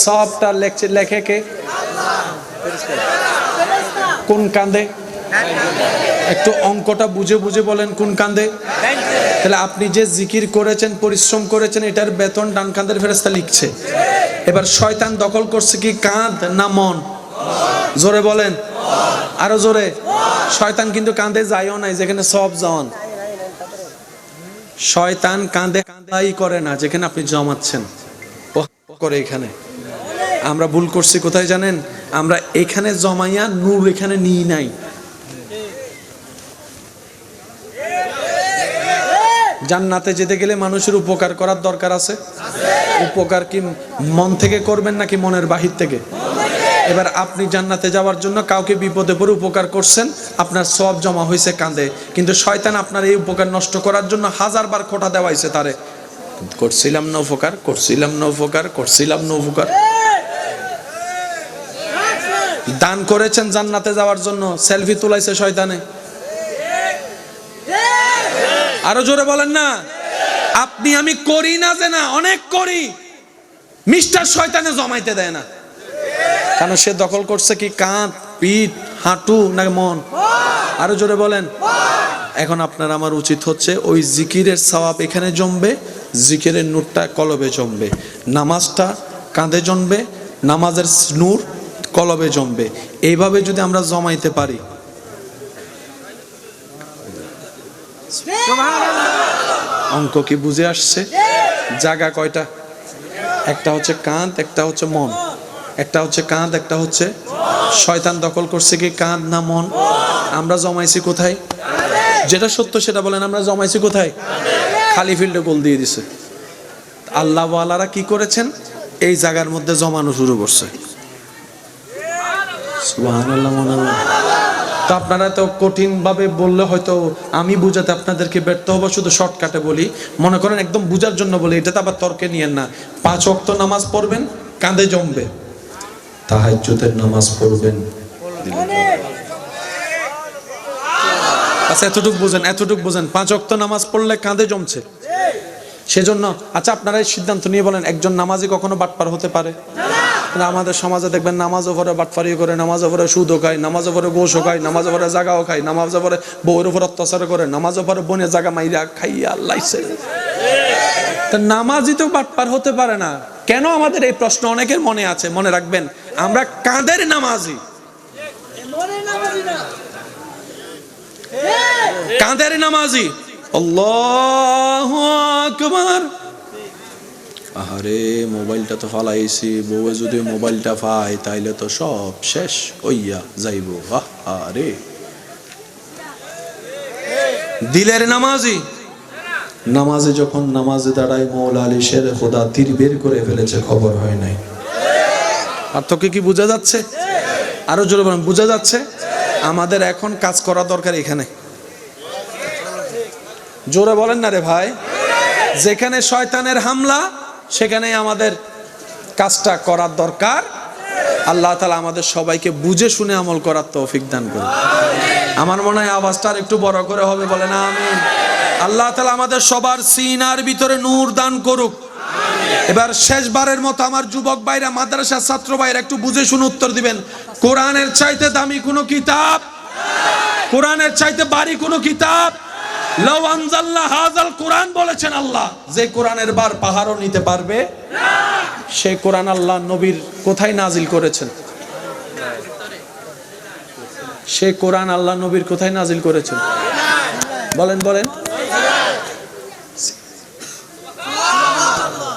সবটা লেখে কে? কোন কান্দে? একটু অঙ্কটা বুঝে বুঝে বলেন, কোন কান্দে? তাহলে আপনি যে জিকির করেছেন, পরিশ্রম করেছেন, এটার বেতন ডান কাঁধের ফেরেশতা লিখছে। এবার শয়তান দখল করছে কি কাঁধ না মন? জোরে বলেন, আরো জোরে। শয়তান কিন্তু কাঁধে যায়ও নাই যেখানে সব জন। শয়তান কাঁধে কাঁদাই করে না যেখানে আপনি জমাচ্ছেন করে। এখানে আমরা ভুল করছি কোথায় জানেন? আমরা এখানে জমাইয়া নূর এখানে নিই নাই। জান্নাতে যেতে গেলে মানুষের উপকার করার দরকার আছে। উপকার কি মন থেকে করবেন নাকি মনের বাহির থেকে? এবার আপনি জান্নাতে যাওয়ার জন্য কাউকে বিপদে পড়ে উপকার করছেন, আপনার সওয়াব জমা হয়েছে কাঁধে, কিন্তু শয়তান আপনার এই উপকার নষ্ট করার জন্য 1000 বার খোঁটা দেওয়াইছে তারে। করছিলাম না উপকার, করছিলাম না উপকার, করছিলাম না উপকার। দান করেছেন জান্নাতে যাওয়ার জন্য, সেলফি তুলাইছে শয়তানে। আরো জোরে বলেন না। আপনি আমি করি না যে না, অনেক করি, মিস্টার শয়তানে জমাইতে দেয় না। কারণ সে দখল করছে কি কাঁধ, পিঠ, হাঁটু না মন? আরো জোরে বলেন। এখন আপনার আমার উচিত হচ্ছে ওই জিকিরের সওয়াব এখানে জমবে, জিকিরের নূরটা কলবে জমবে, নামাজটা কাঁধে জমবে, নামাজের নূর কলবে জমবে। এইভাবে যদি আমরা জমাইতে পারি, অঙ্ক কি বুঝে আসছে? জায়গা কয়টা? একটা হচ্ছে কাঁধ, একটা হচ্ছে মন। একটা হচ্ছে কাঁধ, একটা হচ্ছে শয়তান দখল করছে কি কাঁধ না মন? আমরা জমাইছি কোথায়? যেটা সত্য সেটা বলেন, আমরা জমাইছি কোথায়? খালি ফিল্ডে গোল দিয়ে দিছে। আল্লাহ ওয়ালারা কি করেছেন? এই জায়গার মধ্যে জমানো শুরু করছে। সুবহানাল্লাহ। মনে হয় তো আপনারা তো কঠিন ভাবে বললে হয়তো আমি বুঝাতে আপনাদেরকে ব্যর্থ হবো। শুধু শর্টকাটে বলি, মনে করেন একদম বুঝার জন্য বলি, এটাতে আবার তর্কে নিয়েন না। 5 ওয়াক্ত নামাজ পড়বেন, কাঁধে জমবে। তাহাজ্জুদের নামাজ পড়বেন, আচ্ছা এতটুকু বুঝেন, এতটুকু বুঝেন। 5 ওয়াক্ত নামাজ পড়লে কাঁধে জমছে, সেজন্য আচ্ছা আপনারা এই সিদ্ধান্ত নিয়ে বলেন, একজন নামাজি কখনো বাটপার হতে পারে না? আমাদের সমাজে দেখবেন নামাজও পড়ে বাটপারি করে, নামাজও পড়ে সুদও খায়, নামাজও পড়ে গোশও খায়, নামাজও পড়ে জাগাও খায়, নামাজও পড়ে বউর উপর অত্যাচার করে, নামাজও পড়ে বনের জায়গা মাইরা খাইয়া লাইছে। তা নামাজি তো বাটপার হতে পারে না কেন? আমাদের এই প্রশ্ন অনেকের মনে আছে। মনে রাখবেন, আমরা কাঁধের নামাজি, কাঁধের নামাজি। আল্লাহু আকবার। আরে মোবাইলটা তো ফালাইছি, বউয়ে যদি মোবাইলটা পায় তাইলে তো সব শেষ হইয়া যাইব। আরে দিলের নামাজি, নামাজে যখন নামাজে দাঁড়ায় মৌলা আলী শের খোদা তীর বের করে ফেলেছে, খবর হয় নাই। পার্থক্য কি বোঝা যাচ্ছে? আরো জোরে বলেন, বোঝা যাচ্ছে? আমাদের এখন কাজ করা দরকার এখানে। জোরে বলেন না রে ভাই। যেখানে শয়তানের হামলা সেখানে আমাদের কাজটা করার দরকার। আল্লাহ তাআলা আমাদের সবাইকে বুঝে শুনে আমল করার তৌফিক দান করুন। আমার মনে হয় আওয়াজটা আর একটু বড় করে হবে, বলেন আমিন। আল্লাহ তাআলা আমাদের সবার সিনার ভিতরে নূর দান করুক। এবার শেষবারের মতো আমার যুবক ভাইরা, মাদ্রাসার ছাত্র ভাইরা একটু বুঝে শুনে উত্তর দিবেন। কোরআনের চাইতে দামি কোনো কিতাব, কোরআনের চাইতে ভারী কোনো কিতাব? লাউ আনজালনা হাযাল কোরআন বলেছেন আল্লাহ, যে কোরআনের বার পাহাড়ও নিতে পারবে না। সেই কোরআন আল্লাহ নবীর কোথায় নাজিল করেছেন? সেই কোরআন আল্লাহ নবীর কোথায় নাজিল করেছেন? বলেন বলেন।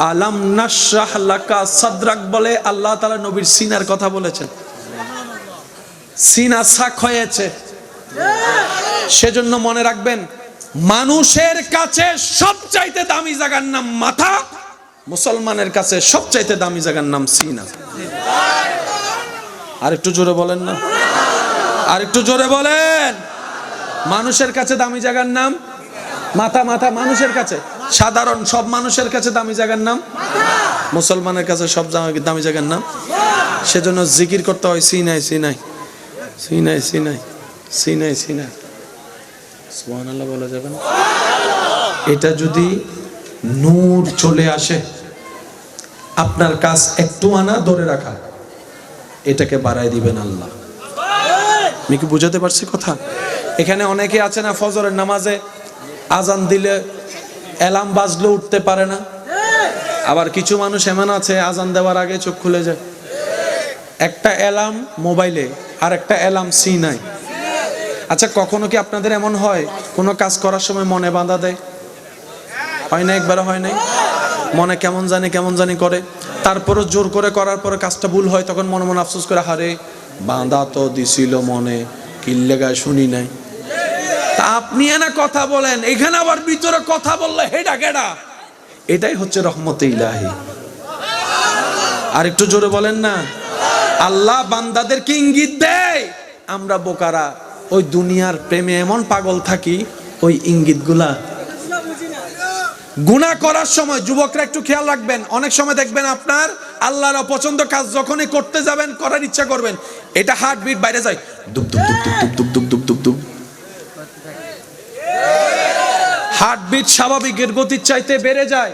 আলাম নাশরাহ লাকা সাদরাক বলে আল্লাহ তাআলা নবীর সিনার কথা বলেছেন। সিনা সাক হয়েছে। সেজন্য মনে রাখবেন, মানুষের কাছে সবচাইতে দামি জায়গার নাম মাথা, মুসলমানের কাছে সবচাইতে দামি জায়গার নাম সিনা। আর একটু জোরে বলেন না, আর একটু জোরে বলেন। মানুষের কাছে দামি জায়গার নাম মাথা, মাথা মানুষের কাছে, সাধারণ সব মানুষের কাছে দামি জায়গার নাম মুসলমানের কাছে সব দামি জায়গার নাম। সেজন্য জিকির করতে হয় Sinai Sinai Sinai Sinai Sinai Sinai. সুবহানাল্লাহ বলা যাবে না? এটা যদি নূর চলে আসে, আপনার কাজ একটু আনা ধরে রাখা, এটাকে বাড়াই দিবেন আল্লাহ। আমি কি বুঝাতে পারছি কথা? এখানে অনেকে আছে না, ফজরের নামাজে আজান দিলে অ্যালার্ম বাজলে উঠতে পারে না। আবার কিছু মানুষ এমন আছে আজান দেওয়ার আগে চোখ খুলে যায়। একটা অ্যালার্ম মোবাইলে আর একটা অ্যালার্ম সিনাই। আচ্ছা কখনো কি আপনাদের এমন হয় কোনো কাজ করার সময় মনে বাঁধা দেয়? হয় না? একবার হয় নাই? মনে কেমন জানি করে, তারপরও জোর করে করার পরে কাজটা ভুল হয়, তখন মনে মনে আফসোস করে, হারে বাঁধা তো দিছিল মনে, কিল্লে গায়ে শুনি নাই। তা আপনি না কথা বলেন, এখানে আবার ভিতরে কথা বললে হেডা কেডা? এটাই হচ্ছে রহমতে ইলাহি। আর একটু জোরে বলেন না। আল্লাহ বান্দাদেরকে ইঙ্গিত দেয়, আমরা বোকারা ওই দুনিয়ার প্রেমে এমন পাগল থাকি, ওই ইঙ্গিতগুলা গুনাহ করার সময়। যুবকরা একটু খেয়াল রাখবেন, অনেক সময় দেখবেন আপনার আল্লাহর অপছন্দ কাজ যখনই করতে যাবেন, করার ইচ্ছা করবেন, এটা হার্টবিট বাইরে যায়, দুপ দুপ দুপ দুপ দুপ দুপ দুপ দুপ দুপ। হার্টবিট স্বাভাবিকের গতির চাইতে বেড়ে যায়।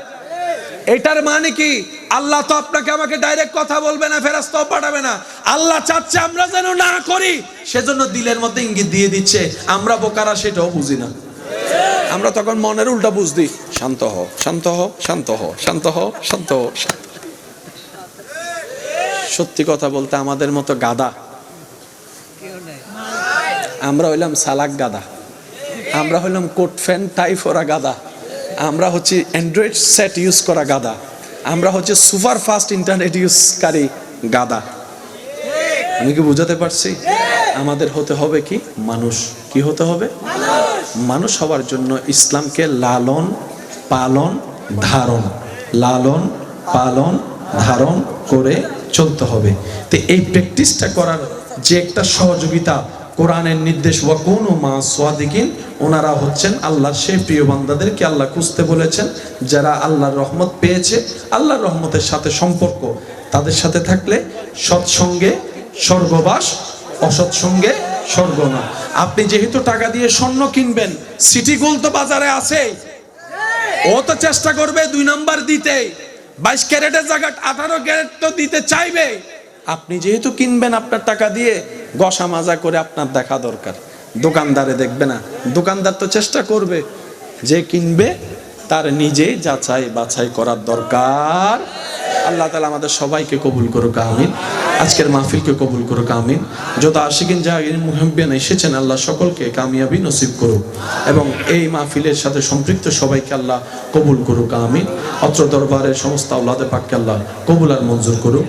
এটার মানে কি? আল্লাহ তো আপনাকে আমাকে ডাইরেক্ট কথা বলবে না, ফেরেশতাও পাঠাবে না। আল্লাহ চাচ্ছে আমরা যেন না করি, সেজন্য দিলের মধ্যে ইঙ্গিত দিয়ে দিচ্ছে। আমরা বোকারা সেটাও বুঝি না। আমরা তখন মনের উল্টা বুঝ দিই, শান্ত হও শান্ত হও শান্ত হও শান্ত হও শান্ত হও। সত্যি কথা বলতে আমাদের মতো গাদা, আমরা হইলাম সালাক গাদা, আমরা হইলাম কোট ফ্যান টাই পরা গাদা, আমরা হচ্ছে অ্যান্ড্রয়েড সেট ইউজ করা গাদা, আমরা হচ্ছে সুপার ফাস্ট ইন্টারনেট ইউজকারী গাদা। আমি কি বুঝাতে পারছি? আমাদের হতে হবে কি? মানুষ। কি হতে হবে? মানুষ হওয়ার জন্য ইসলামকে লালন পালন ধারণ, লালন পালন ধারণ করে চলতে হবে। তো এই প্র্যাকটিসটা করার যে একটা সহযোগিতা কোরআনের নির্দেশ, ওয়াকুনু মা সাদিকিন, ওনারা হচ্ছেন আল্লাহর সেই প্রিয় বান্দাদেরকে আল্লাহ খুঁজতে বলেছেন যারা আল্লাহর রহমত পেয়েছে। আল্লাহর রহমতের সাথে সম্পর্ক, তাদের সাথে থাকলে সৎসঙ্গে স্বর্গবাস, অসৎসঙ্গে স্বর্গ না। আপনি যেহেতু টাকা দিয়ে স্বর্ণ কিনবেন, সিটি গোল্ড তো বাজারে আছে, ও তো চেষ্টা করবে 2 নাম্বার দিতে, 22 ক্যারেটের জায়গা 18 ক্যারেট তো দিতে চাইবে। আপনি যেহেতু কিনবেন আপনার টাকা দিয়ে, গসা মাজা করে আপনার দেখা দরকার, দোকানদারে দেখবে না। দোকানদার তো চেষ্টা করবে, যে কিনবে তার নিজে যাচাই বাছাই করার দরকার। আল্লাহ তাআলা আমাদের সবাইকে কবুল করুক, আমিন। আজকের মাহফিলকে কবুল করুক, আমিন। যত আশিকিন জাহিরিন মুহিব্বিন এসেছেন, আল্লাহ সকলকে কামিয়াবি নসিব করুক এবং এই মাহফিলের সাথে সম্পৃক্ত সবাইকে আল্লাহ কবুল করুক, আমিন। অত্র দরবারের সমস্ত আওলাদে পাককে আল্লাহ কবুল আর মঞ্জুর করুক।